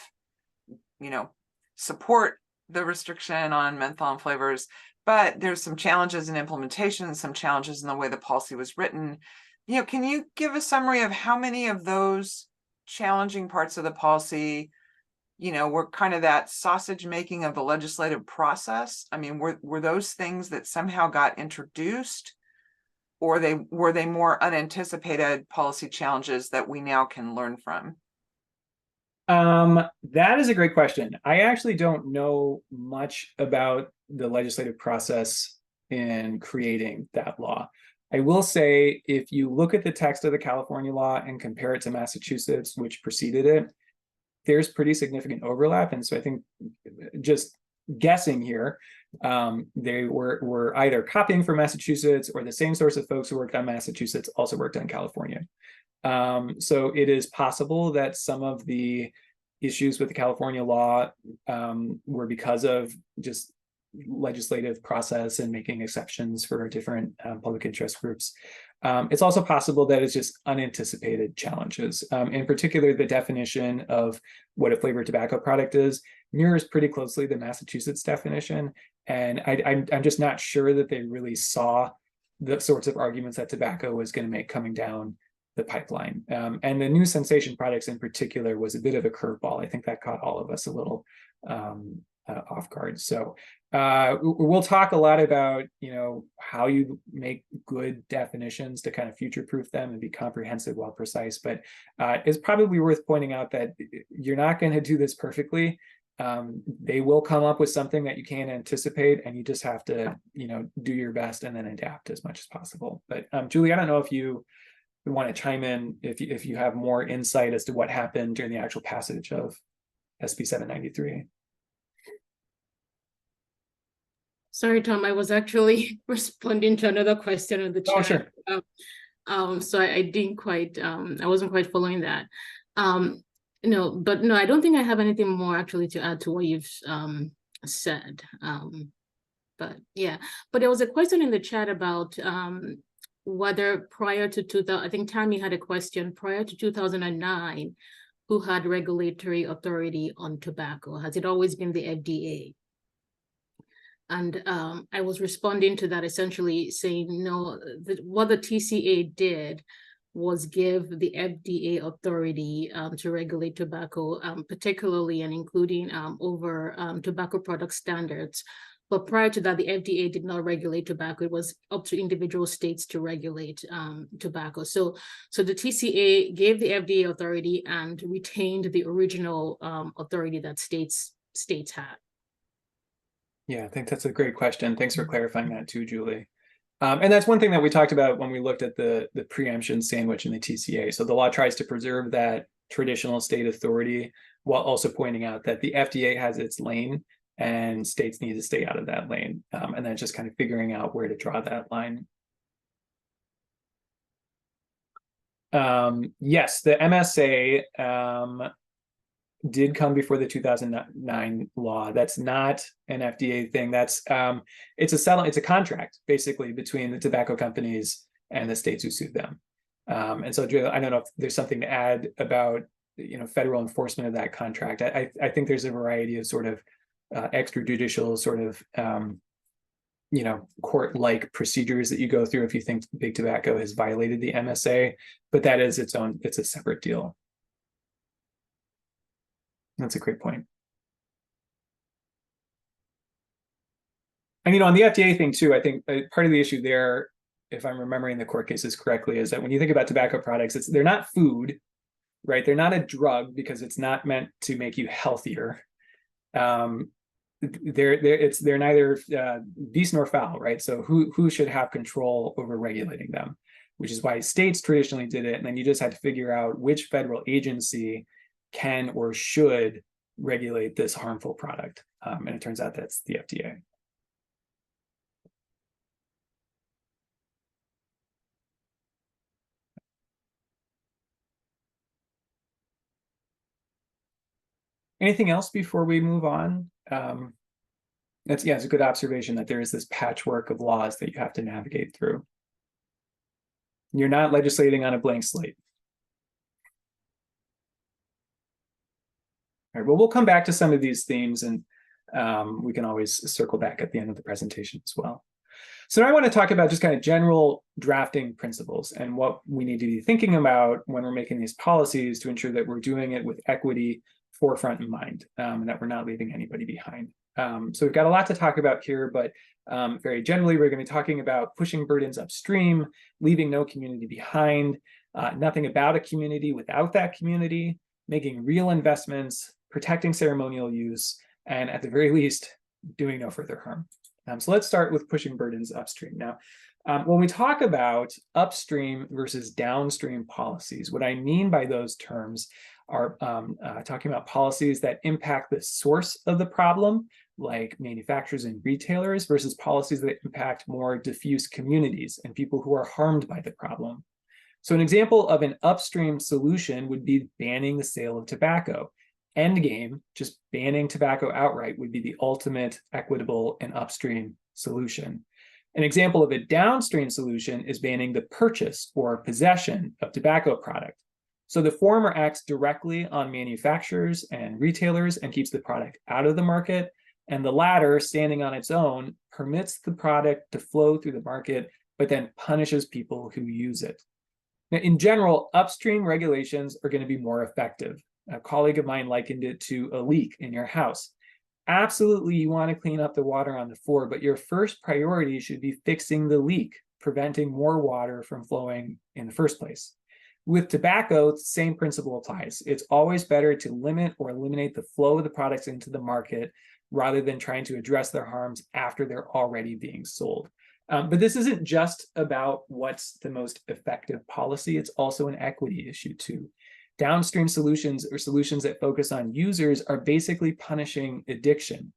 you know, support the restriction on menthol and flavors, but there's some challenges in implementation, some challenges in the way the policy was written. You know, can you give a summary of how many of those challenging parts of the policy, you know, were kind of that sausage making of the legislative process? I mean, were those things that somehow got introduced, or were they more unanticipated policy challenges that we now can learn from? That is a great question. I actually don't know much about the legislative process in creating that law. I will say, if you look at the text of the California law and compare it to Massachusetts, which preceded it, there's pretty significant overlap. And so I think, just guessing here, they were either copying from Massachusetts, or the same source of folks who worked on Massachusetts also worked on California. So it is possible that some of the issues with the California law were because of just legislative process and making exceptions for different public interest groups. It's also possible that it's just unanticipated challenges. In particular, the definition of what a flavored tobacco product is mirrors pretty closely the Massachusetts definition. And I'm just not sure that they really saw the sorts of arguments that tobacco was going to make coming down the pipeline. And the new sensation products in particular was a bit of a curveball. I think that caught all of us a little off guard. So we'll talk a lot about, how you make good definitions to kind of future-proof them and be comprehensive while precise. But it's probably worth pointing out that you're not going to do this perfectly. They will come up with something that you can't anticipate, and you just have to, do your best and then adapt as much as possible. But Julie, I don't know if you want to chime in if you have more insight as to what happened during the actual passage of SB 793. Sorry, Tom, I was actually responding to another question in the chat. Oh, sure. So I didn't quite, I wasn't quite following that. But no, I don't think I have anything more actually to add to what you've said. But yeah, but there was a question in the chat about whether prior to 2000, I think Tammy had a question, prior to 2009, who had regulatory authority on tobacco? Has it always been the FDA? And I was responding to that, essentially saying, no, what the TCA did was give the FDA authority to regulate tobacco, particularly and including over tobacco product standards. But prior to that, the FDA did not regulate tobacco. It was up to individual states to regulate tobacco. So the TCA gave the FDA authority and retained the original authority that states had. Yeah, I think that's a great question. Thanks for clarifying that too, Julie. And that's one thing that we talked about when we looked at the preemption sandwich in the TCA. So the law tries to preserve that traditional state authority while also pointing out that the FDA has its lane and states need to stay out of that lane. And then just kind of figuring out where to draw that line. Yes, the MSA did come before the 2009 law. That's not an FDA thing. That's it's a contract basically between the tobacco companies and the states who sued them. And so I don't know if there's something to add about federal enforcement of that contract. I think there's a variety of sort of extrajudicial sort of court-like procedures that you go through if you think big tobacco has violated the MSA, but that is it's a separate deal. That's a great point. And on the FDA thing too, I think part of the issue there, if I'm remembering the court cases correctly, is that when you think about tobacco products, they're not food, right? They're not a drug because it's not meant to make you healthier. They're neither beast nor fowl, right? So who should have control over regulating them? Which is why states traditionally did it, and then you just had to figure out which federal agency can or should regulate this harmful product. And it turns out that's the FDA. Anything else before we move on? It's a good observation that there is this patchwork of laws that you have to navigate through. You're not legislating on a blank slate. All right, well, we'll come back to some of these themes, and we can always circle back at the end of the presentation as well. So now I want to talk about just kind of general drafting principles and what we need to be thinking about when we're making these policies to ensure that we're doing it with equity forefront in mind, and that we're not leaving anybody behind. So we've got a lot to talk about here, but very generally, we're going to be talking about pushing burdens upstream, leaving no community behind, nothing about a community without that community, making real investments, protecting ceremonial use, and at the very least, doing no further harm. So let's start with pushing burdens upstream. Now, When we talk about upstream versus downstream policies, what I mean by those terms are talking about policies that impact the source of the problem, like manufacturers and retailers, versus policies that impact more diffuse communities and people who are harmed by the problem. So an example of an upstream solution would be banning the sale of tobacco. Endgame, just banning tobacco outright, would be the ultimate equitable and upstream solution. An example of a downstream solution is banning the purchase or possession of tobacco product. So the former acts directly on manufacturers and retailers and keeps the product out of the market, and the latter, standing on its own, permits the product to flow through the market, but then punishes people who use it. Now, in general, upstream regulations are going to be more effective. A colleague of mine likened it to a leak in your house. Absolutely, you want to clean up the water on the floor, but your first priority should be fixing the leak, preventing more water from flowing in the first place. With tobacco, the same principle applies. It's always better to limit or eliminate the flow of the products into the market rather than trying to address their harms after they're already being sold. But this isn't just about what's the most effective policy, it's also an equity issue too. Downstream solutions, or solutions that focus on users, are basically punishing addiction.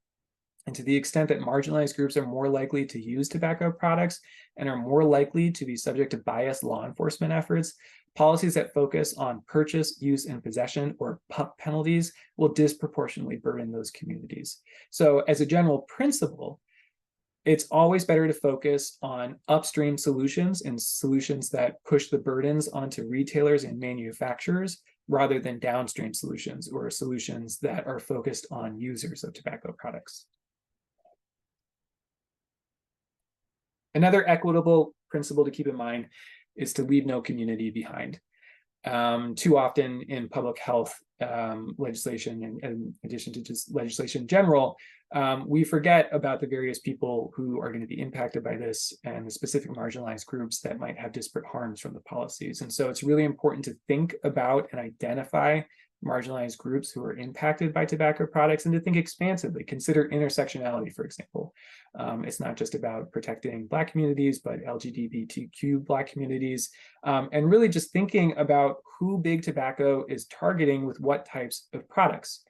And to the extent that marginalized groups are more likely to use tobacco products and are more likely to be subject to biased law enforcement efforts, policies that focus on purchase, use, and possession, or PUP penalties, will disproportionately burden those communities. So as a general principle, it's always better to focus on upstream solutions and solutions that push the burdens onto retailers and manufacturers rather than downstream solutions or solutions that are focused on users of tobacco products. Another equitable principle to keep in mind is to leave no community behind. Too often in public health legislation, and in addition to just legislation in general, we forget about the various people who are going to be impacted by this and the specific marginalized groups that might have disparate harms from the policies. And so it's really important to think about and identify marginalized groups who are impacted by tobacco products and to think expansively. Consider intersectionality, for example. It's not just about protecting Black communities, but LGBTQ Black communities, and really just thinking about who big tobacco is targeting with what types of products,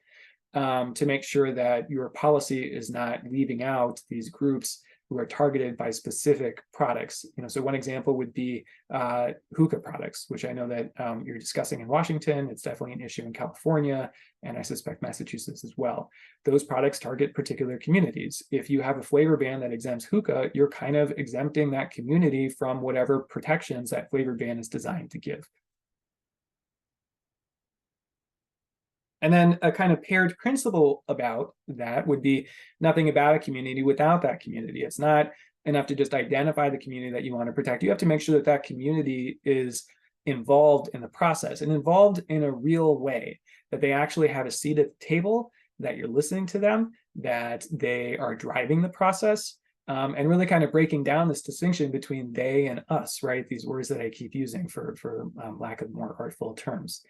to make sure that your policy is not leaving out these groups who are targeted by specific products. So one example would be hookah products, which I know that you're discussing in Washington. It's definitely an issue in California, and I suspect Massachusetts as well. Those products target particular communities. If you have a flavor ban that exempts hookah, you're kind of exempting that community from whatever protections that flavor ban is designed to give. And then a kind of paired principle about that would be nothing about a community without that community. It's not enough to just identify the community that you want to protect. You have to make sure that that community is involved in the process and involved in a real way, that they actually have a seat at the table, that you're listening to them, that they are driving the process, and really kind of breaking down this distinction between they and us, right? These words that I keep using for lack of more artful terms.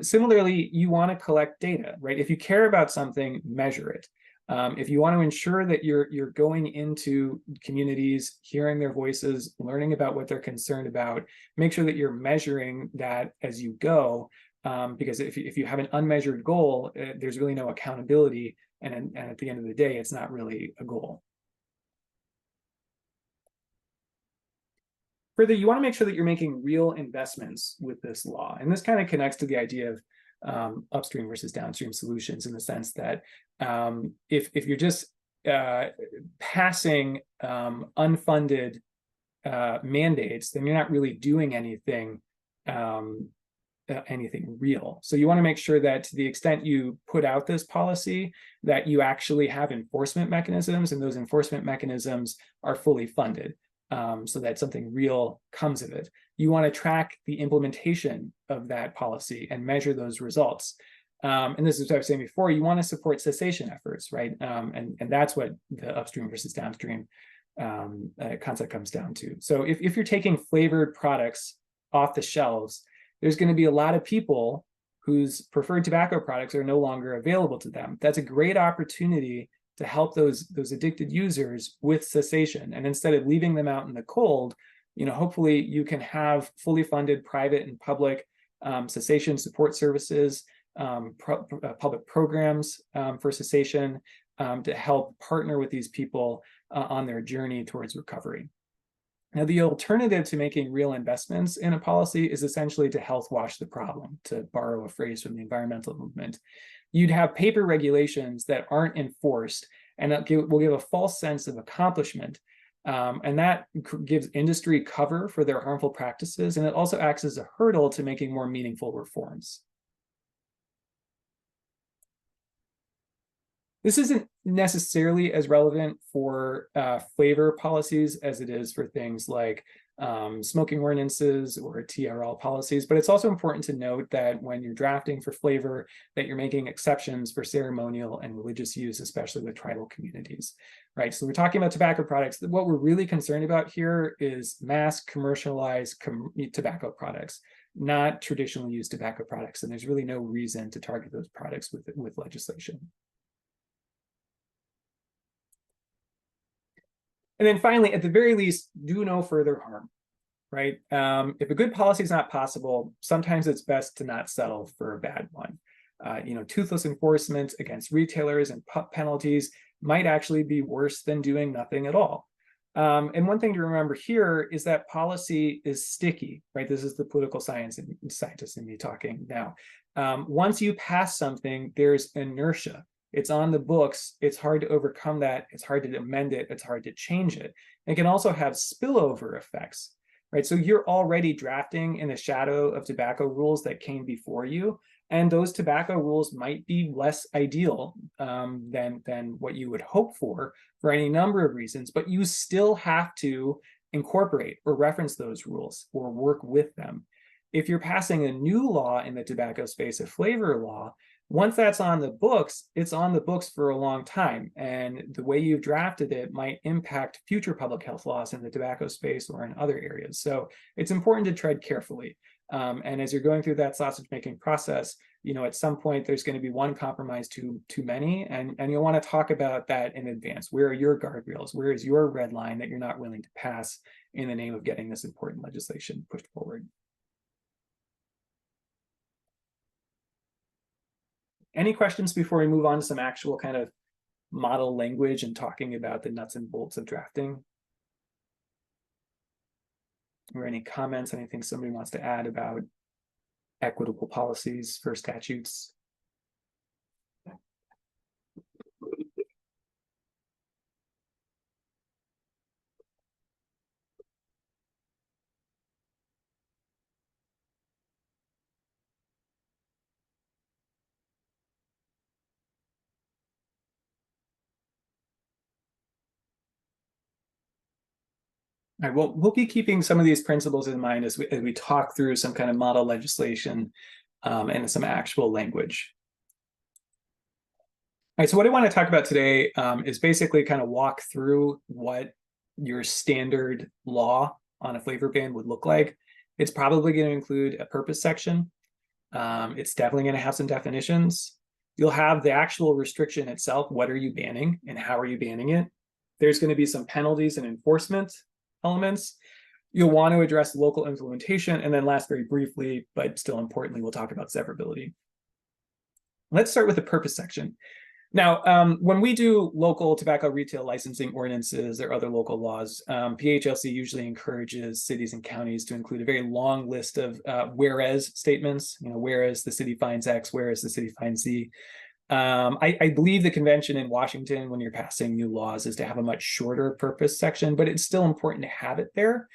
Similarly, you want to collect data, right? If you care about something, measure it. If you want to ensure that you're going into communities, hearing their voices, learning about what they're concerned about, make sure that you're measuring that as you go, because if you have an unmeasured goal, there's really no accountability, and at the end of the day, it's not really a goal. Further, you want to make sure that you're making real investments with this law. And this kind of connects to the idea of upstream versus downstream solutions, in the sense that if you're just passing unfunded mandates, then you're not really doing anything real. So you want to make sure that to the extent you put out this policy, that you actually have enforcement mechanisms, and those enforcement mechanisms are fully funded. So that something real comes of it. You want to track the implementation of that policy and measure those results. And this is what I was saying before, you want to support cessation efforts, right? And that's what the upstream versus downstream concept comes down to. So if you're taking flavored products off the shelves, there's going to be a lot of people whose preferred tobacco products are no longer available to them. That's a great opportunity to help those addicted users with cessation. And instead of leaving them out in the cold, hopefully you can have fully funded private and public cessation support services, public programs for cessation to help partner with these people on their journey towards recovery. Now, the alternative to making real investments in a policy is essentially to health wash the problem, to borrow a phrase from the environmental movement. You'd have paper regulations that aren't enforced, and that will give a false sense of accomplishment. And that gives industry cover for their harmful practices, and it also acts as a hurdle to making more meaningful reforms. This isn't necessarily as relevant for flavor policies as it is for things like smoking ordinances or TRL policies, but it's also important to note that when you're drafting for flavor, that you're making exceptions for ceremonial and religious use, especially with tribal communities, right? So we're talking about tobacco products. What we're really concerned about here is mass commercialized tobacco products, not traditionally used tobacco products, and there's really no reason to target those products with legislation. And then finally, at the very least, do no further harm, right? If a good policy is not possible, sometimes it's best to not settle for a bad one. Toothless enforcement against retailers and penalties might actually be worse than doing nothing at all. And one thing to remember here is that policy is sticky, right? This is the political science and scientist in me talking now. Once you pass something, there's inertia. It's on the books. It's hard to overcome that. It's hard to amend it. It's hard to change it. It can also have spillover effects, right? So you're already drafting in the shadow of tobacco rules that came before you, and those tobacco rules might be less ideal than what you would hope for any number of reasons, but you still have to incorporate or reference those rules or work with them. If you're passing a new law in the tobacco space, a flavor law, once that's on the books, it's on the books for a long time. And the way you've drafted it might impact future public health laws in the tobacco space or in other areas. So it's important to tread carefully. And as you're going through that sausage making process, at some point there's going to be one compromise too many, and you'll want to talk about that in advance. Where are your guardrails? Where is your red line that you're not willing to pass in the name of getting this important legislation pushed forward? Any questions before we move on to some actual kind of model language and talking about the nuts and bolts of drafting? Or any comments, anything somebody wants to add about equitable policies for statutes? All right, well, we'll be keeping some of these principles in mind as we talk through some kind of model legislation and some actual language. All right, so what I want to talk about today is basically kind of walk through what your standard law on a flavor ban would look like. It's probably going to include a purpose section. It's definitely going to have some definitions. You'll have the actual restriction itself. What are you banning and how are you banning it? There's going to be some penalties and enforcement elements. You'll want to address local implementation, and then last, very briefly, but still importantly, we'll talk about severability. Let's start with the purpose section. Now, when we do local tobacco retail licensing ordinances or other local laws, PHLC usually encourages cities and counties to include a very long list of whereas statements, whereas the city finds X, whereas the city finds Z. I believe the convention in Washington, when you're passing new laws, is to have a much shorter purpose section, but it's still important to have it there.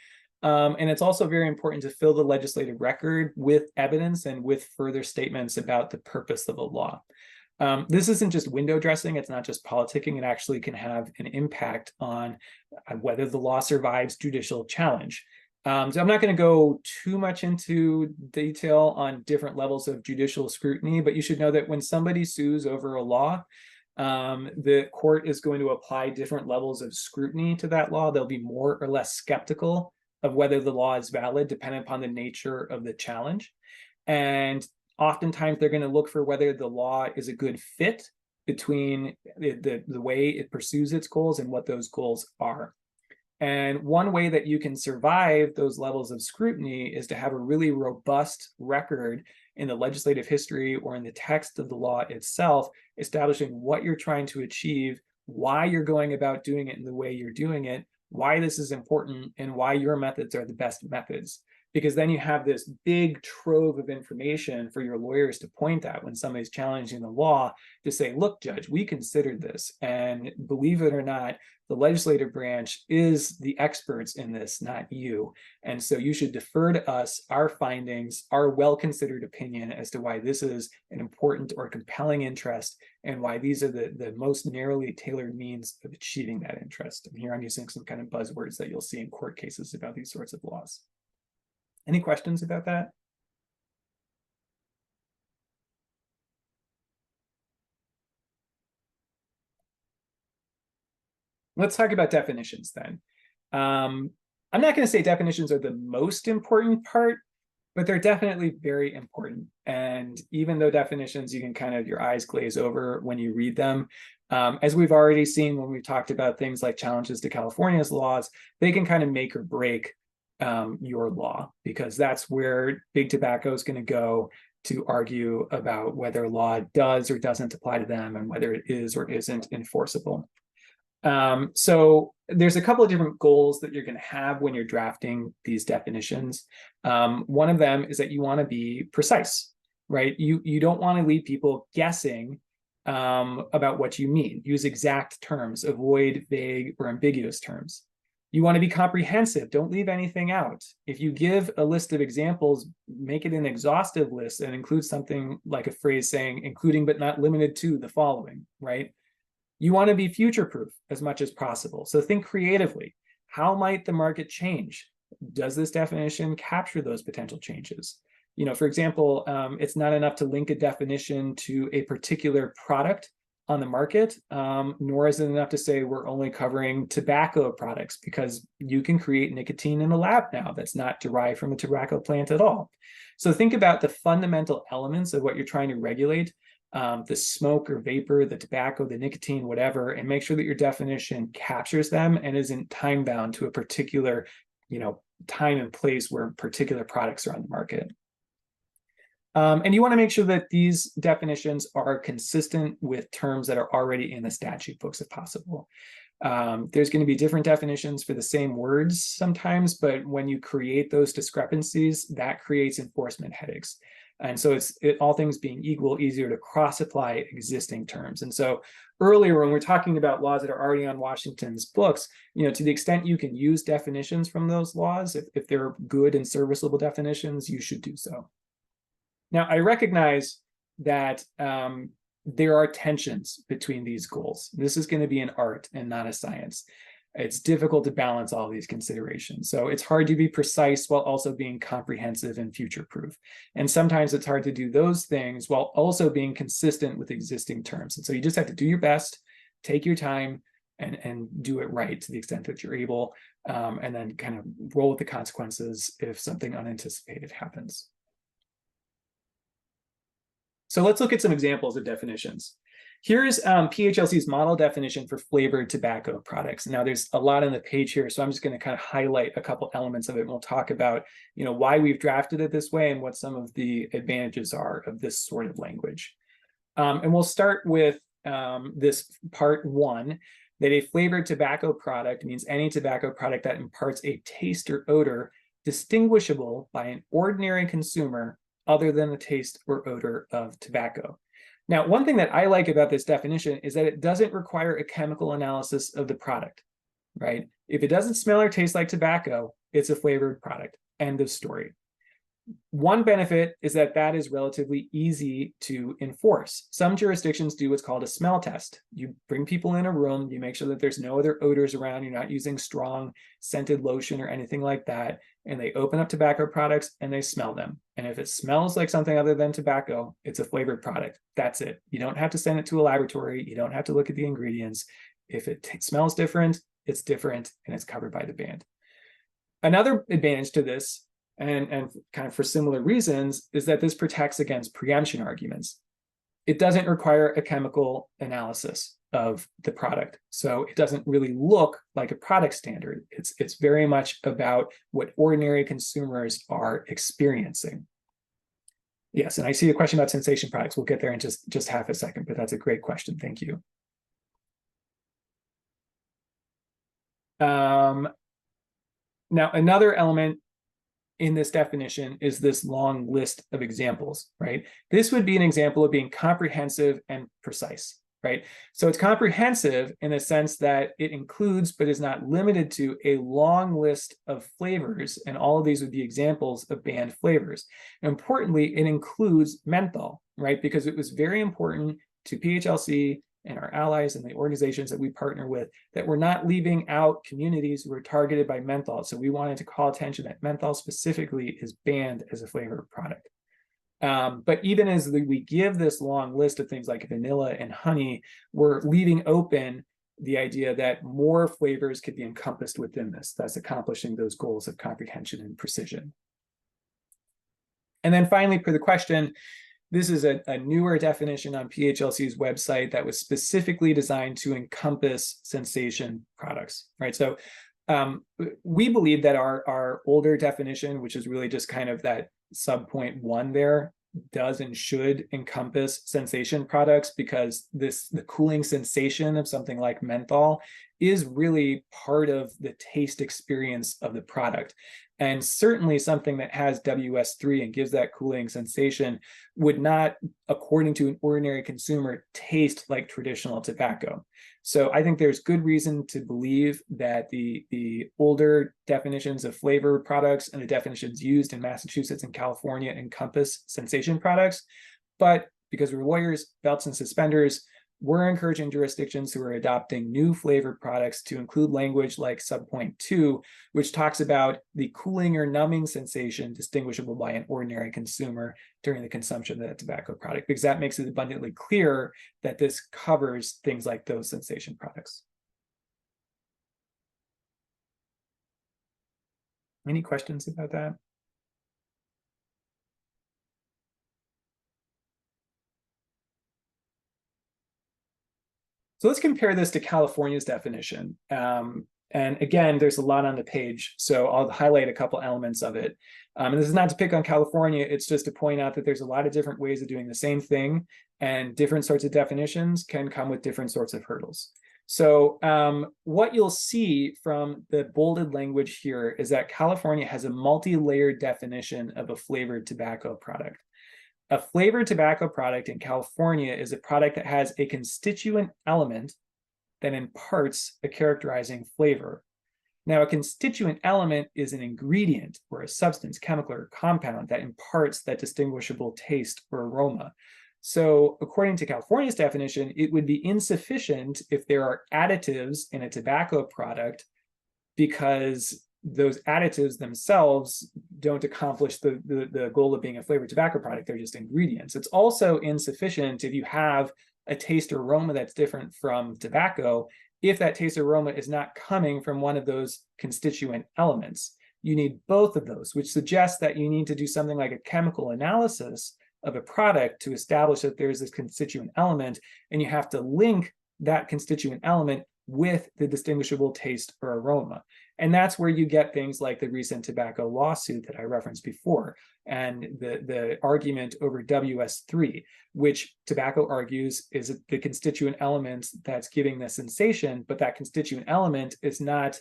And it's also very important to fill the legislative record with evidence and with further statements about the purpose of a law. This isn't just window dressing. It's not just politicking. It actually can have an impact on whether the law survives judicial challenge. So I'm not going to go too much into detail on different levels of judicial scrutiny, but you should know that when somebody sues over a law, the court is going to apply different levels of scrutiny to that law. They'll be more or less skeptical of whether the law is valid, depending upon the nature of the challenge. And oftentimes they're going to look for whether the law is a good fit between the way it pursues its goals and what those goals are. And one way that you can survive those levels of scrutiny is to have a really robust record in the legislative history or in the text of the law itself, establishing what you're trying to achieve, why you're going about doing it in the way you're doing it, why this is important, and why your methods are the best methods. Because then you have this big trove of information for your lawyers to point at when somebody's challenging the law, to say, look, judge, we considered this. And believe it or not, the legislative branch is the experts in this, not you. And so you should defer to us our findings, our well-considered opinion as to why this is an important or compelling interest, and why these are the most narrowly tailored means of achieving that interest. And here I'm using some kind of buzzwords that you'll see in court cases about these sorts of laws. Any questions about that? Let's talk about definitions then. I'm not going to say definitions are the most important part, but they're definitely very important. And even though definitions, you can kind of, your eyes glaze over when you read them. As we've already seen when we've talked about things like challenges to California's laws, they can kind of make or break your law, because that's where big tobacco is going to go to argue about whether law does or doesn't apply to them and whether it is or isn't enforceable. So there's a couple of different goals that you're going to have when you're drafting these definitions. One of them is that you want to be precise, right? You don't want to leave people guessing about what you mean. Use exact terms, avoid vague or ambiguous terms. You want to be comprehensive. Don't leave anything out. If you give a list of examples, make it an exhaustive list and include something like a phrase saying, including but not limited to the following, right? You want to be future-proof as much as possible. So think creatively. How might the market change? Does this definition capture those potential changes? You know, for example, it's not enough to link a definition to a particular product on the market, nor is it enough to say we're only covering tobacco products, because you can create nicotine in a lab now that's not derived from a tobacco plant at all. So think about the fundamental elements of what you're trying to regulate, the smoke or vapor, the tobacco, the nicotine, whatever, and make sure that your definition captures them and isn't time bound to a particular, time and place where particular products are on the market. And you want to make sure that these definitions are consistent with terms that are already in the statute books if possible. There's going to be different definitions for the same words sometimes, but when you create those discrepancies, that creates enforcement headaches. And so it's all things being equal, easier to cross-apply existing terms. And so earlier, when we're talking about laws that are already on Washington's books, to the extent you can use definitions from those laws, if they're good and serviceable definitions, you should do so. Now, I recognize that there are tensions between these goals. This is going to be an art and not a science. It's difficult to balance all these considerations. So it's hard to be precise while also being comprehensive and future-proof. And sometimes it's hard to do those things while also being consistent with existing terms. And so you just have to do your best, take your time, and do it right to the extent that you're able, and then kind of roll with the consequences if something unanticipated happens. So let's look at some examples of definitions. Here's PHLC's model definition for flavored tobacco products. Now, there's a lot on the page here, so I'm just going to kind of highlight a couple elements of it. And we'll talk about, why we've drafted it this way and what some of the advantages are of this sort of language. And we'll start with this part one, that a flavored tobacco product means any tobacco product that imparts a taste or odor distinguishable by an ordinary consumer other than the taste or odor of tobacco. Now, one thing that I like about this definition is that it doesn't require a chemical analysis of the product, right? If it doesn't smell or taste like tobacco, it's a flavored product. End of story. One benefit is that that is relatively easy to enforce. Some jurisdictions do what's called a smell test. You bring people in a room, you make sure that there's no other odors around, you're not using strong scented lotion or anything like that, and they open up tobacco products and they smell them. And if it smells like something other than tobacco, it's a flavored product. That's it. You don't have to send it to a laboratory. You don't have to look at the ingredients. If it smells different, it's different, and it's covered by the ban. Another advantage to this, and kind of for similar reasons, is that this protects against preemption arguments. it doesn't require a chemical analysis of the product. So it doesn't really look like a product standard. It's very much about what ordinary consumers are experiencing. Yes, and I see a question about sensation products. We'll get there in just half a second, but that's a great question. Thank you. Now, another element in this definition is this long list of examples, right? This would be an example of being comprehensive and precise, right? So it's comprehensive in the sense that it includes, but is not limited to, a long list of flavors, and all of these would be examples of banned flavors. And importantly, it includes menthol, right? Because it was very important to PHLC and our allies and the organizations that we partner with that we're not leaving out communities who are targeted by menthol. So we wanted to call attention that menthol specifically is banned as a flavor product. But even as we give this long list of things like vanilla and honey, we're leaving open the idea that more flavors could be encompassed within this, thus accomplishing those goals of comprehension and precision. And then finally, per the question, this is a newer definition on PHLC's website that was specifically designed to encompass sensation products, right? So we believe that our older definition, which is really just kind of that sub-point 1 there, does and should encompass sensation products, because the cooling sensation of something like menthol is really part of the taste experience of the product. And certainly something that has WS3 and gives that cooling sensation would not, according to an ordinary consumer, taste like traditional tobacco. So I think there's good reason to believe that the older definitions of flavor products and the definitions used in Massachusetts and California encompass sensation products. But because we're lawyers, belts and suspenders, we're encouraging jurisdictions who are adopting new flavored products to include language like subpoint 2, which talks about the cooling or numbing sensation distinguishable by an ordinary consumer during the consumption of that tobacco product, because that makes it abundantly clear that this covers things like those sensation products. Any questions about that? So let's compare this to California's definition. And again, there's a lot on the page, so I'll highlight a couple elements of it. And this is not to pick on California, it's just to point out that there's a lot of different ways of doing the same thing, and different sorts of definitions can come with different sorts of hurdles. So what you'll see from the bolded language here is that California has a multi-layered definition of a flavored tobacco product. A flavored tobacco product in California is a product that has a constituent element that imparts a characterizing flavor. Now, a constituent element is an ingredient or a substance, chemical or compound that imparts that distinguishable taste or aroma. So according to California's definition, it would be insufficient if there are additives in a tobacco product, because those additives themselves don't accomplish the goal of being a flavored tobacco product. They're just ingredients. It's also insufficient if you have a taste or aroma that's different from tobacco, if that taste or aroma is not coming from one of those constituent elements. You need both of those, which suggests that you need to do something like a chemical analysis of a product to establish that there's this constituent element, and you have to link that constituent element with the distinguishable taste or aroma. And that's where you get things like the recent tobacco lawsuit that I referenced before, and the argument over WS3, which tobacco argues is the constituent element that's giving the sensation, but that constituent element is not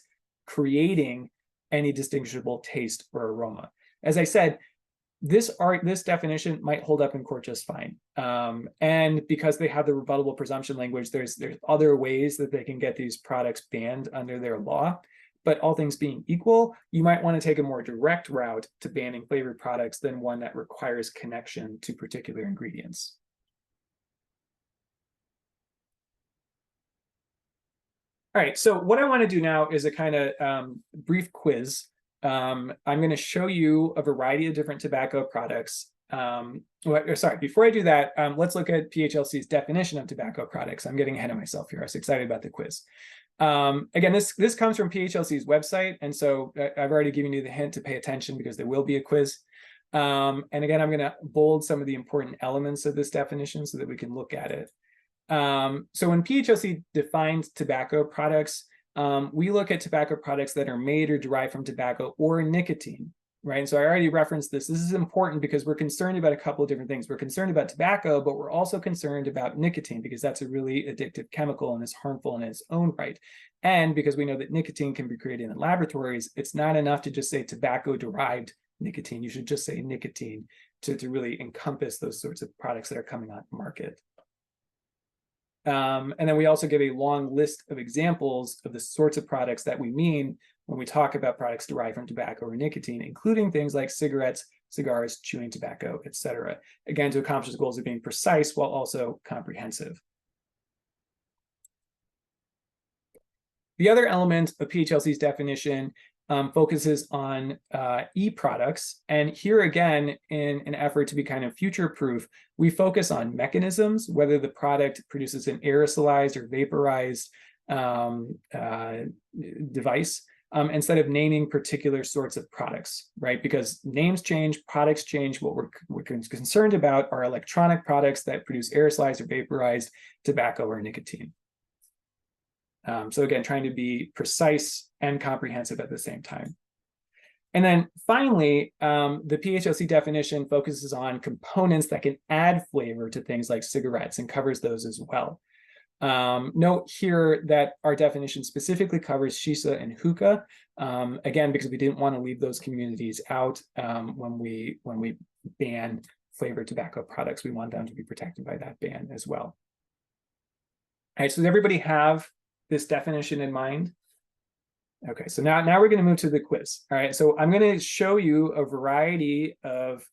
creating any distinguishable taste or aroma. As I said, this definition might hold up in court just fine. And because they have the rebuttable presumption language, there's other ways that they can get these products banned under their law. But all things being equal, you might want to take a more direct route to banning flavored products than one that requires connection to particular ingredients. All right, so what I want to do now is a kind of brief quiz. I'm going to show you a variety of different tobacco products. Before I do that, let's look at PHLC's definition of tobacco products. I'm getting ahead of myself here. I was excited about the quiz. Again, this comes from PHLC's website, and so I've already given you the hint to pay attention because there will be a quiz. And again, I'm going to bold some of the important elements of this definition so that we can look at it. So when PHLC defines tobacco products, we look at tobacco products that are made or derived from tobacco or nicotine, right? And so I already referenced this. This is important because we're concerned about a couple of different things. We're concerned about tobacco, but we're also concerned about nicotine because that's a really addictive chemical and is harmful in its own right. And because we know that nicotine can be created in laboratories, it's not enough to just say tobacco-derived nicotine. You should just say nicotine to really encompass those sorts of products that are coming on the market. And then we also give a long list of examples of the sorts of products that we mean when we talk about products derived from tobacco or nicotine, including things like cigarettes, cigars, chewing tobacco, etc. Again, to accomplish the goals of being precise while also comprehensive. The other element of PHLC's definition focuses on e-products. And here again, in an effort to be kind of future-proof, we focus on mechanisms, whether the product produces an aerosolized or vaporized device, instead of naming particular sorts of products, right? Because names change, products change. What we're concerned about are electronic products that produce aerosolized or vaporized tobacco or nicotine. So again, trying to be precise and comprehensive at the same time. And then finally, the PHLC definition focuses on components that can add flavor to things like cigarettes and covers those as well. Note here that our definition specifically covers shisha and hookah, again, because we didn't want to leave those communities out when we ban flavored tobacco products. We want them to be protected by that ban as well. All right, so does everybody have this definition in mind? Okay, so now we're going to move to the quiz. All right, so I'm going to show you a variety of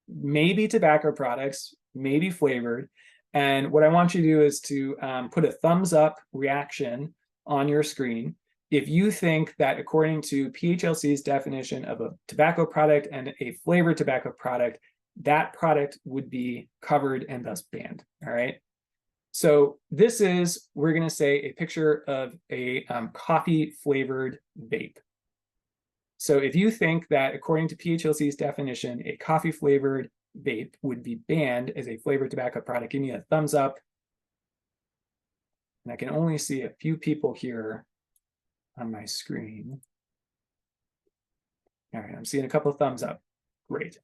maybe tobacco products, maybe flavored. And what I want you to do is to put a thumbs up reaction on your screen if you think that according to PHLC's definition of a tobacco product and a flavored tobacco product, that product would be covered and thus banned. All right. So this is, we're going to say, a picture of a coffee flavored vape. So if you think that according to PHLC's definition, a coffee flavored vape would be banned as a flavored tobacco product, give me a thumbs up. And I can only see a few people here on my screen. All right, I'm seeing a couple of thumbs up. Great.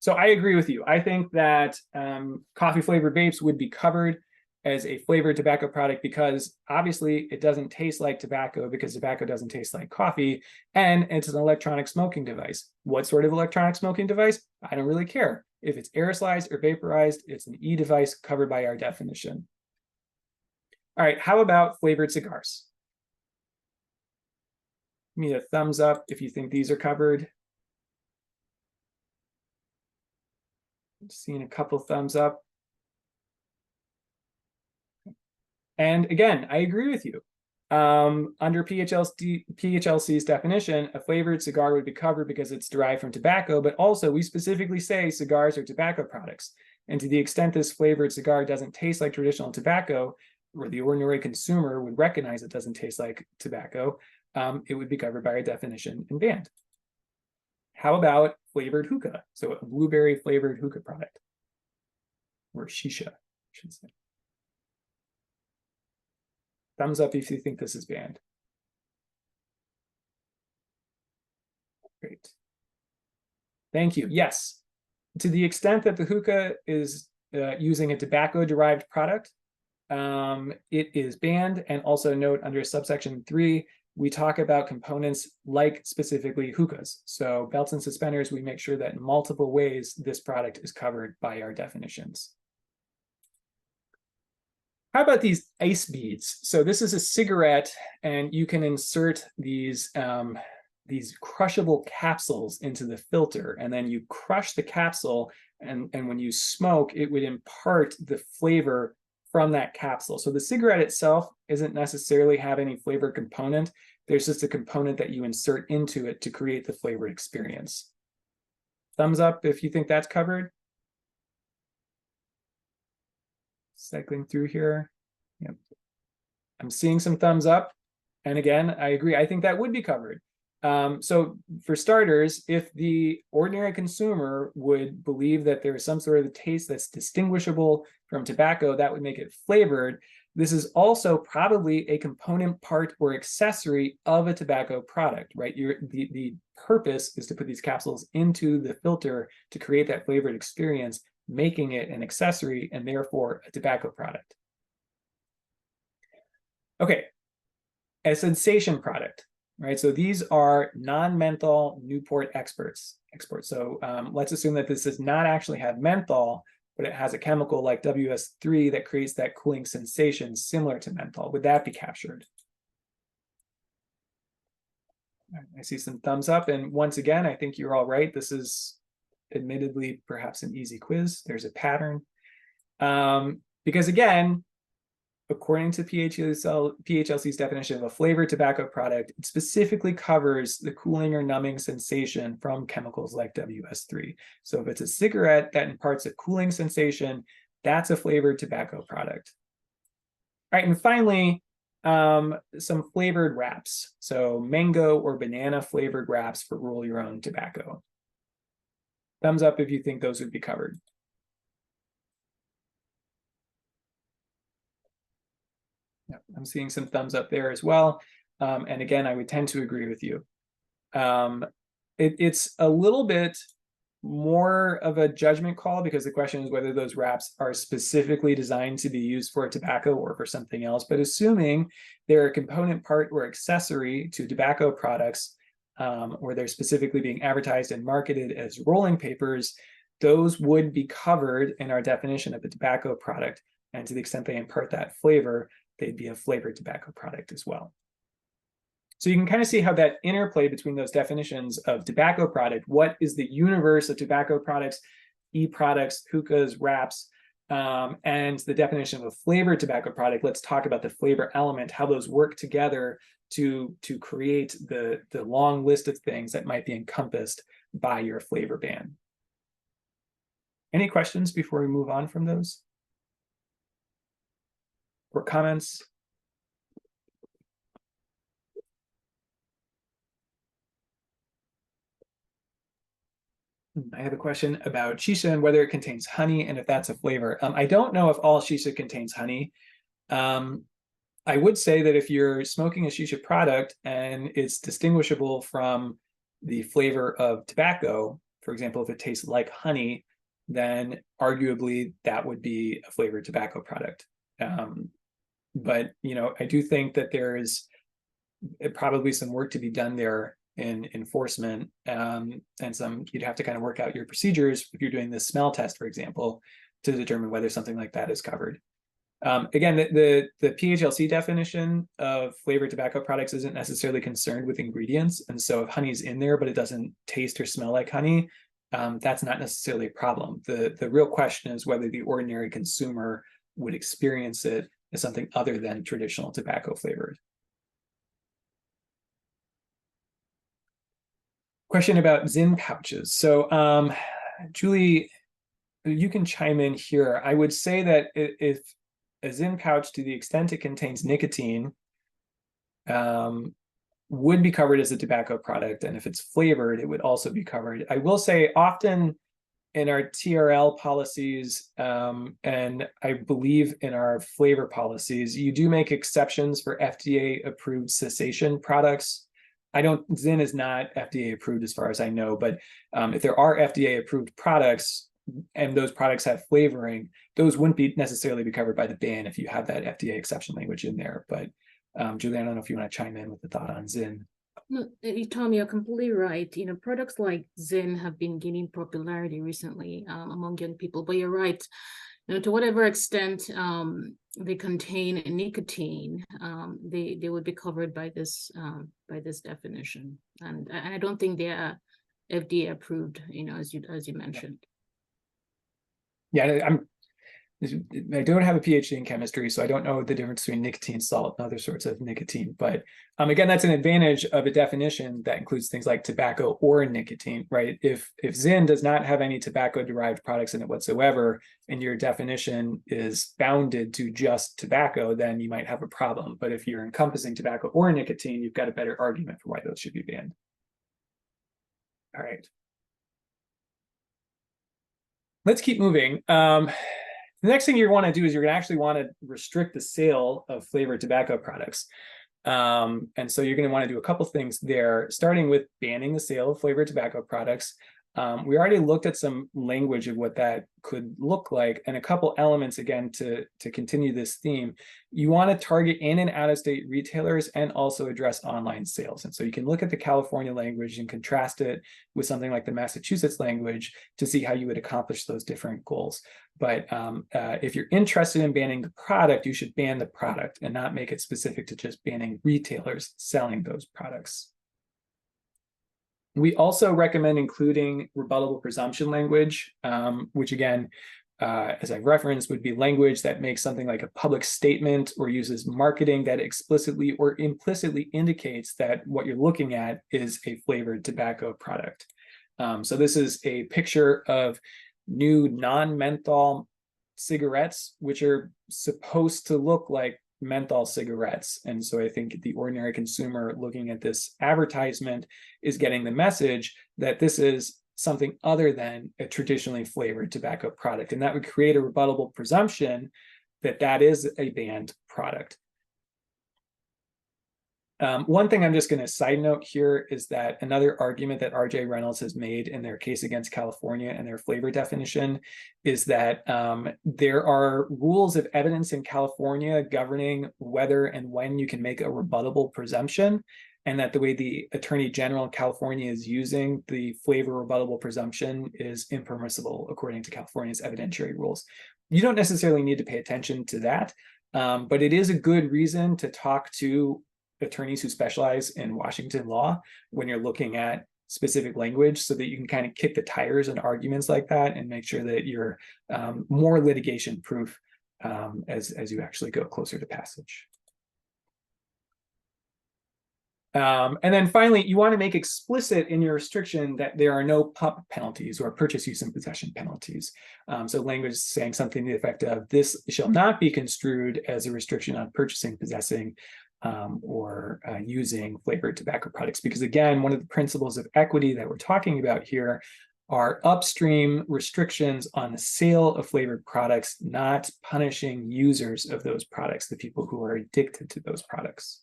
So I agree with you. I think that coffee flavored vapes would be covered as a flavored tobacco product because obviously it doesn't taste like tobacco because tobacco doesn't taste like coffee, and it's an electronic smoking device. What sort of electronic smoking device? I don't really care. If it's aerosolized or vaporized, it's an e-device covered by our definition. All right, how about flavored cigars? Give me a thumbs up if you think these are covered. Seeing a couple thumbs up. And again, I agree with you. Under PHLC's definition, a flavored cigar would be covered because it's derived from tobacco, but also we specifically say cigars are tobacco products. And to the extent this flavored cigar doesn't taste like traditional tobacco, or the ordinary consumer would recognize it doesn't taste like tobacco, it would be covered by our definition and banned. How about flavored hookah? So a blueberry flavored hookah product, or shisha, I should say. Thumbs up if you think this is banned. Great. Thank you. Yes. To the extent that the hookah is using a tobacco-derived product, it is banned. And also note under subsection 3, we talk about components like specifically hookahs. So belts and suspenders, we make sure that in multiple ways this product is covered by our definitions. How about these ice beads? So this is a cigarette, and you can insert these crushable capsules into the filter, and then you crush the capsule, and when you smoke, it would impart the flavor from that capsule. So the cigarette itself isn't necessarily have any flavor component. There's just a component that you insert into it to create the flavor experience. Thumbs up if you think that's covered. Cycling through here. Yep. I'm seeing some thumbs up. And again, I agree. I think that would be covered. So for starters, if the ordinary consumer would believe that there is some sort of taste that's distinguishable from tobacco, that would make it flavored. This is also probably a component part or accessory of a tobacco product, right? The purpose is to put these capsules into the filter to create that flavored experience, making it an accessory and therefore a tobacco product. Okay, a sensation product, right? So these are non-menthol Newport exports. So let's assume that this does not actually have menthol, but it has a chemical like WS3 that creates that cooling sensation similar to menthol. Would that be captured? I see some thumbs up. And once again, I think you're all right. This is admittedly perhaps an easy quiz. There's a pattern. Because again, according to PHLC's definition of a flavored tobacco product, it specifically covers the cooling or numbing sensation from chemicals like WS3. So if it's a cigarette that imparts a cooling sensation, that's a flavored tobacco product. All right, and finally, some flavored wraps. So mango or banana flavored wraps for roll your own tobacco. Thumbs up if you think those would be covered. I'm seeing some thumbs up there as well. And again, I would tend to agree with you. It's a little bit more of a judgment call because the question is whether those wraps are specifically designed to be used for tobacco or for something else. But assuming they're a component part or accessory to tobacco products, or they're specifically being advertised and marketed as rolling papers, those would be covered in our definition of a tobacco product. And to the extent they impart that flavor, they'd be a flavored tobacco product as well. So you can kind of see how that interplay between those definitions of tobacco product, what is the universe of tobacco products, e-products, hookahs, wraps, and the definition of a flavored tobacco product. Let's talk about the flavor element, how those work together to create the long list of things that might be encompassed by your flavor ban. Any questions before we move on from those? Or comments? I have a question about shisha and whether it contains honey and if that's a flavor. I don't know if all shisha contains honey. I would say that if you're smoking a shisha product and it's distinguishable from the flavor of tobacco, for example, if it tastes like honey, then arguably that would be a flavored tobacco product. But I do think that there is probably some work to be done there in enforcement, and you'd have to kind of work out your procedures if you're doing the smell test, for example, to determine whether something like that is covered. Again, the PHLC definition of flavored tobacco products isn't necessarily concerned with ingredients, and so if honey's in there but it doesn't taste or smell like honey, that's not necessarily a problem. The real question is whether the ordinary consumer would experience it as something other than traditional tobacco flavored. Question about Zyn pouches. So Julie, you can chime in here. I would say that if a Zyn pouch, to the extent it contains nicotine, would be covered as a tobacco product, and if it's flavored, it would also be covered. I will say often in our TRL policies, and I believe in our flavor policies, you do make exceptions for FDA approved cessation products. Zyn is not FDA approved as far as I know, but if there are FDA approved products and those products have flavoring, those wouldn't necessarily be covered by the ban if you have that FDA exception language in there. But Julie, I don't know if you want to chime in with the thought on Zyn. No, Tom, you're completely right. Products like Zyn have been gaining popularity recently among young people. But you're right. To whatever extent they contain nicotine, they would be covered by this definition. And I don't think they are FDA approved. As you mentioned. Yeah, I don't have a PhD in chemistry, so I don't know the difference between nicotine salt and other sorts of nicotine. But again, that's an advantage of a definition that includes things like tobacco or nicotine, right? If Zyn does not have any tobacco-derived products in it whatsoever, and your definition is bounded to just tobacco, then you might have a problem. But if you're encompassing tobacco or nicotine, you've got a better argument for why those should be banned. All right. Let's keep moving. The next thing you want to do is you're going to actually want to restrict the sale of flavored tobacco products. And so you're going to want to do a couple things there, starting with banning the sale of flavored tobacco products. We already looked at some language of what that could look like, and a couple elements again to continue this theme. You want to target in and out of state retailers and also address online sales. And so you can look at the California language and contrast it with something like the Massachusetts language to see how you would accomplish those different goals. But if you're interested in banning the product, you should ban the product and not make it specific to just banning retailers selling those products. We also recommend including rebuttable presumption language, which again, as I've referenced, would be language that makes something like a public statement or uses marketing that explicitly or implicitly indicates that what you're looking at is a flavored tobacco product. So this is a picture of new non-menthol cigarettes, which are supposed to look like menthol cigarettes. And so I think the ordinary consumer looking at this advertisement is getting the message that this is something other than a traditionally flavored tobacco product. And that would create a rebuttable presumption that that is a banned product. One thing I'm just going to side note here is that another argument that RJ Reynolds has made in their case against California and their flavor definition is that there are rules of evidence in California governing whether and when you can make a rebuttable presumption, and that the way the Attorney General in California is using the flavor rebuttable presumption is impermissible according to California's evidentiary rules. You don't necessarily need to pay attention to that, but it is a good reason to talk to attorneys who specialize in Washington law when you're looking at specific language, so that you can kind of kick the tires on arguments like that and make sure that you're more litigation proof as you actually go closer to passage. And then finally, you want to make explicit in your restriction that there are no PUP penalties or purchase, use, and possession penalties. So language saying something to the effect of, this shall not be construed as a restriction on purchasing, possessing, or using flavored tobacco products. Because again, one of the principles of equity that we're talking about here are upstream restrictions on the sale of flavored products, not punishing users of those products, the people who are addicted to those products.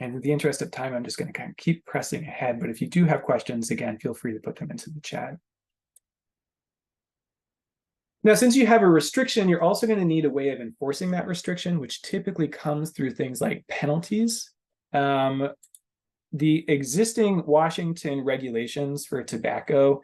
And in the interest of time, I'm just going to kind of keep pressing ahead. But if you do have questions, again, feel free to put them into the chat. Now, since you have a restriction, you're also going to need a way of enforcing that restriction, which typically comes through things like penalties. The existing Washington regulations for tobacco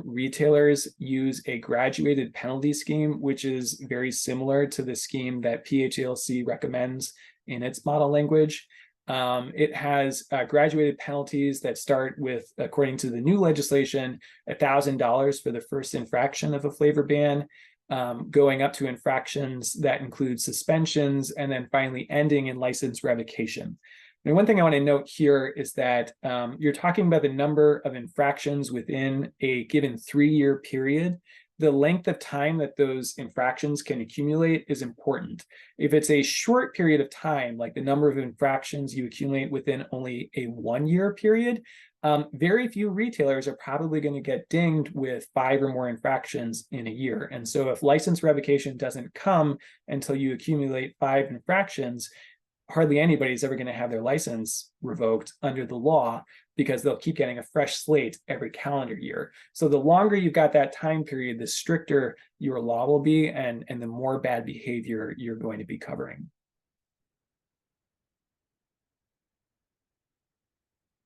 retailers use a graduated penalty scheme, which is very similar to the scheme that PHLC recommends in its model language. It has graduated penalties that start with, according to the new legislation, $1,000 for the first infraction of a flavor ban, going up to infractions that include suspensions, and then finally ending in license revocation. And one thing I want to note here is that you're talking about the number of infractions within a given 3-year period. The length of time that those infractions can accumulate is important. If it's a short period of time, like the number of infractions you accumulate within only a 1-year period, very few retailers are probably going to get dinged with 5 or more infractions in a year. And so if license revocation doesn't come until you accumulate 5 infractions, hardly anybody's ever going to have their license revoked under the law, because they'll keep getting a fresh slate every calendar year. So the longer you've got that time period, the stricter your law will be, and the more bad behavior you're going to be covering.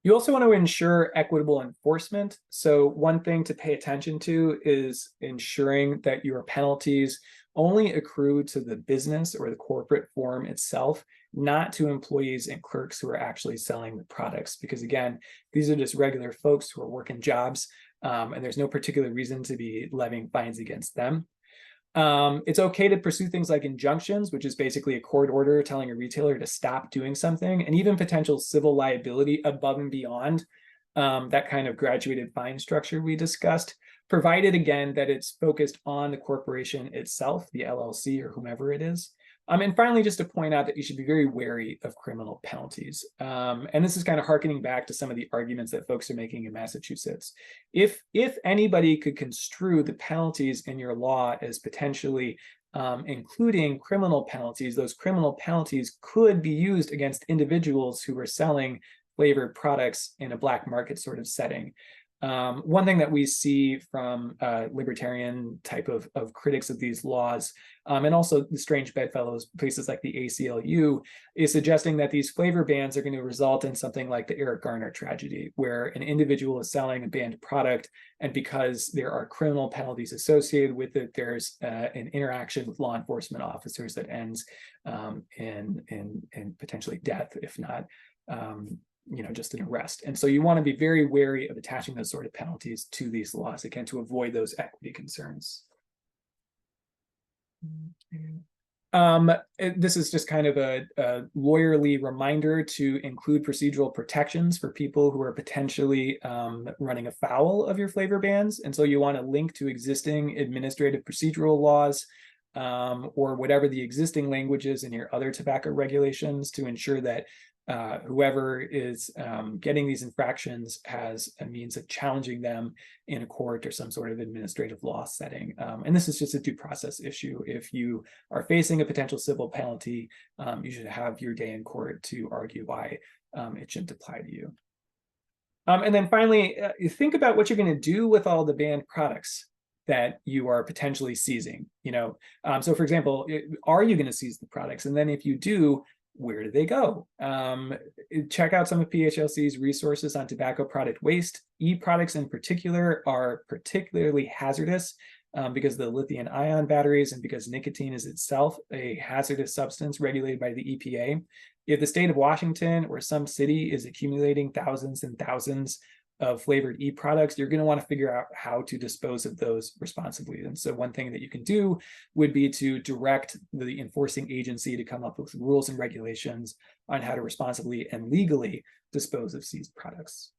You also want to ensure equitable enforcement. So one thing to pay attention to is ensuring that your penalties only accrue to the business or the corporate form itself, not to employees and clerks who are actually selling the products. Because again, these are just regular folks who are working jobs, and there's no particular reason to be levying fines against them. It's okay to pursue things like injunctions, which is basically a court order telling a retailer to stop doing something, and even potential civil liability above and beyond that kind of graduated fine structure we discussed, provided again that it's focused on the corporation itself, the LLC or whomever it is. And finally, just to point out that you should be very wary of criminal penalties. And this is kind of harkening back to some of the arguments that folks are making in Massachusetts. If anybody could construe the penalties in your law as potentially including criminal penalties, those criminal penalties could be used against individuals who are selling flavored products in a black market sort of setting. One thing that we see from libertarian type of critics of these laws, and also the strange bedfellows, places like the ACLU, is suggesting that these flavor bans are going to result in something like the Eric Garner tragedy, where an individual is selling a banned product, and because there are criminal penalties associated with it, there's an interaction with law enforcement officers that ends in potentially death, if not just an arrest. And so you want to be very wary of attaching those sort of penalties to these laws, again, to avoid those equity concerns. This is just kind of a lawyerly reminder to include procedural protections for people who are potentially running afoul of your flavor bans. And so you want to link to existing administrative procedural laws or whatever the existing language is in your other tobacco regulations to ensure that whoever is getting these infractions has a means of challenging them in a court or some sort of administrative law setting. And this is just a due process issue. If you are facing a potential civil penalty, you should have your day in court to argue why it shouldn't apply to you. And then finally, think about what you're going to do with all the banned products that you are potentially seizing. So for example, are you going to seize the products? And then if you do, where do they go? Check out some of PHLC's resources on tobacco product waste. E-products in particular are particularly hazardous because of the lithium-ion batteries and because nicotine is itself a hazardous substance regulated by the EPA. If the state of Washington or some city is accumulating thousands and thousands of flavored e-products, you're going to want to figure out how to dispose of those responsibly. And so one thing that you can do would be to direct the enforcing agency to come up with rules and regulations on how to responsibly and legally dispose of seized products.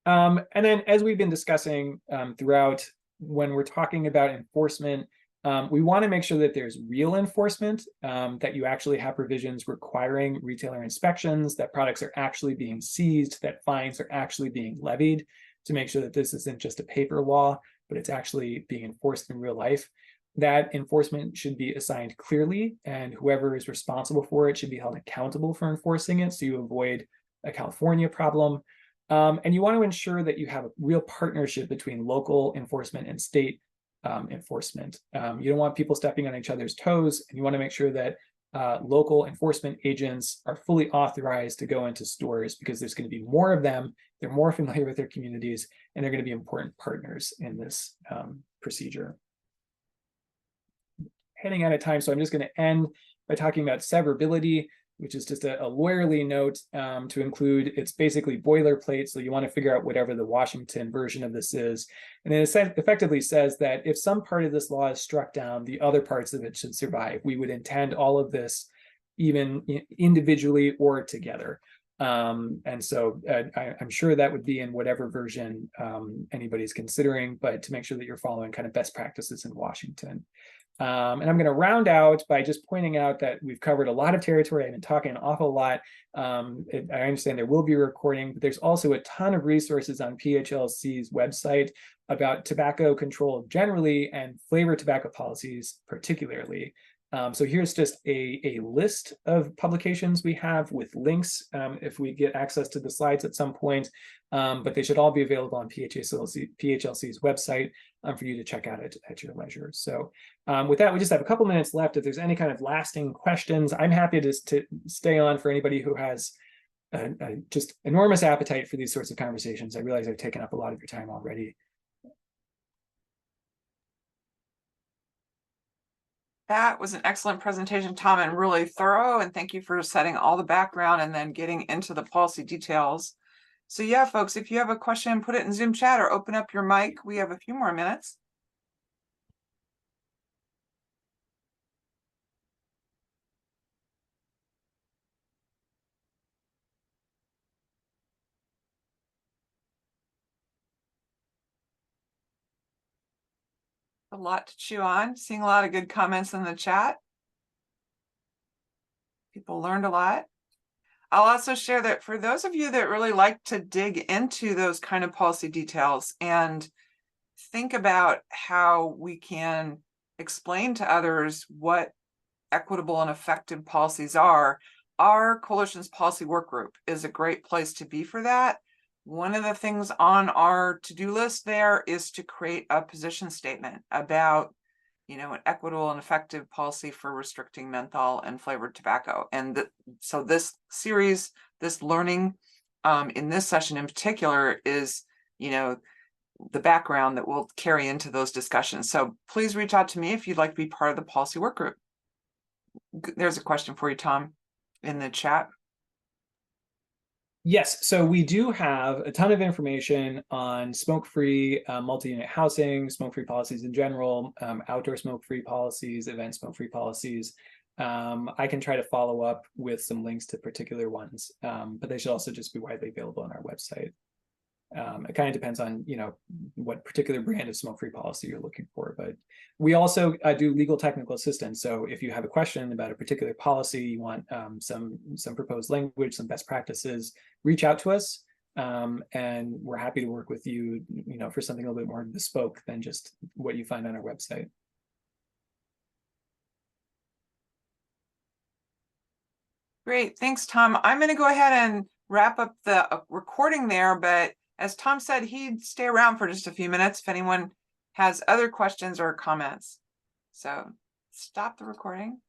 And then, as we've been discussing throughout, when we're talking about enforcement, we want to make sure that there's real enforcement, that you actually have provisions requiring retailer inspections, that products are actually being seized, that fines are actually being levied, to make sure that this isn't just a paper law, but it's actually being enforced in real life. That enforcement should be assigned clearly, and whoever is responsible for it should be held accountable for enforcing it, so you avoid a California problem. And you want to ensure that you have a real partnership between local enforcement and state enforcement. You don't want people stepping on each other's toes, and you want to make sure that local enforcement agents are fully authorized to go into stores, because there's going to be more of them, they're more familiar with their communities, and they're going to be important partners in this procedure. Heading out of time, so I'm just going to end by talking about severability, which is just a lawyerly note to include. It's basically boilerplate, so you want to figure out whatever the Washington version of this is. And it effectively says that if some part of this law is struck down, the other parts of it should survive. We would intend all of this even individually or together. And so I'm sure that would be in whatever version anybody's considering, but to make sure that you're following kind of best practices in Washington. And I'm going to round out by just pointing out that we've covered a lot of territory. I've been talking an awful lot. I understand there will be a recording, but there's also a ton of resources on PHLC's website about tobacco control generally and flavor tobacco policies particularly. So here's just a list of publications we have with links if we get access to the slides at some point, but they should all be available on PHLC's website for you to check out at your leisure. So with that, we just have a couple minutes left. If there's any kind of lasting questions, I'm happy to stay on for anybody who has just enormous appetite for these sorts of conversations. I realize I've taken up a lot of your time already. That was an excellent presentation, Tom, and really thorough. And thank you for setting all the background and then getting into the policy details. So yeah, folks, if you have a question, put it in Zoom chat or open up your mic. We have a few more minutes. A lot to chew on. Seeing a lot of good comments in the chat. People learned a lot. I'll also share that for those of you that really like to dig into those kind of policy details and think about how we can explain to others what equitable and effective policies are, our Coalition's Policy Work Group is a great place to be for that. One of the things on our to-do list there is to create a position statement about, you know, an equitable and effective policy for restricting menthol and flavored tobacco. And so this series, this learning in this session in particular is, you know, the background that will carry into those discussions. So please reach out to me if you'd like to be part of the policy work group. There's a question for you, Tom, in the chat. Yes, so we do have a ton of information on smoke-free multi-unit housing, smoke-free policies in general, outdoor smoke-free policies, event smoke-free policies. I can try to follow up with some links to particular ones, but they should also just be widely available on our website. It kind of depends on, you know, what particular brand of smoke-free policy you're looking for. But we also do legal technical assistance. So if you have a question about a particular policy, you want some proposed language, some best practices, reach out to us, and we're happy to work with you, you know, for something a little bit more bespoke than just what you find on our website. Great, thanks, Tom. I'm going to go ahead and wrap up the recording there, but as Tom said, he'd stay around for just a few minutes if anyone has other questions or comments. So stop the recording.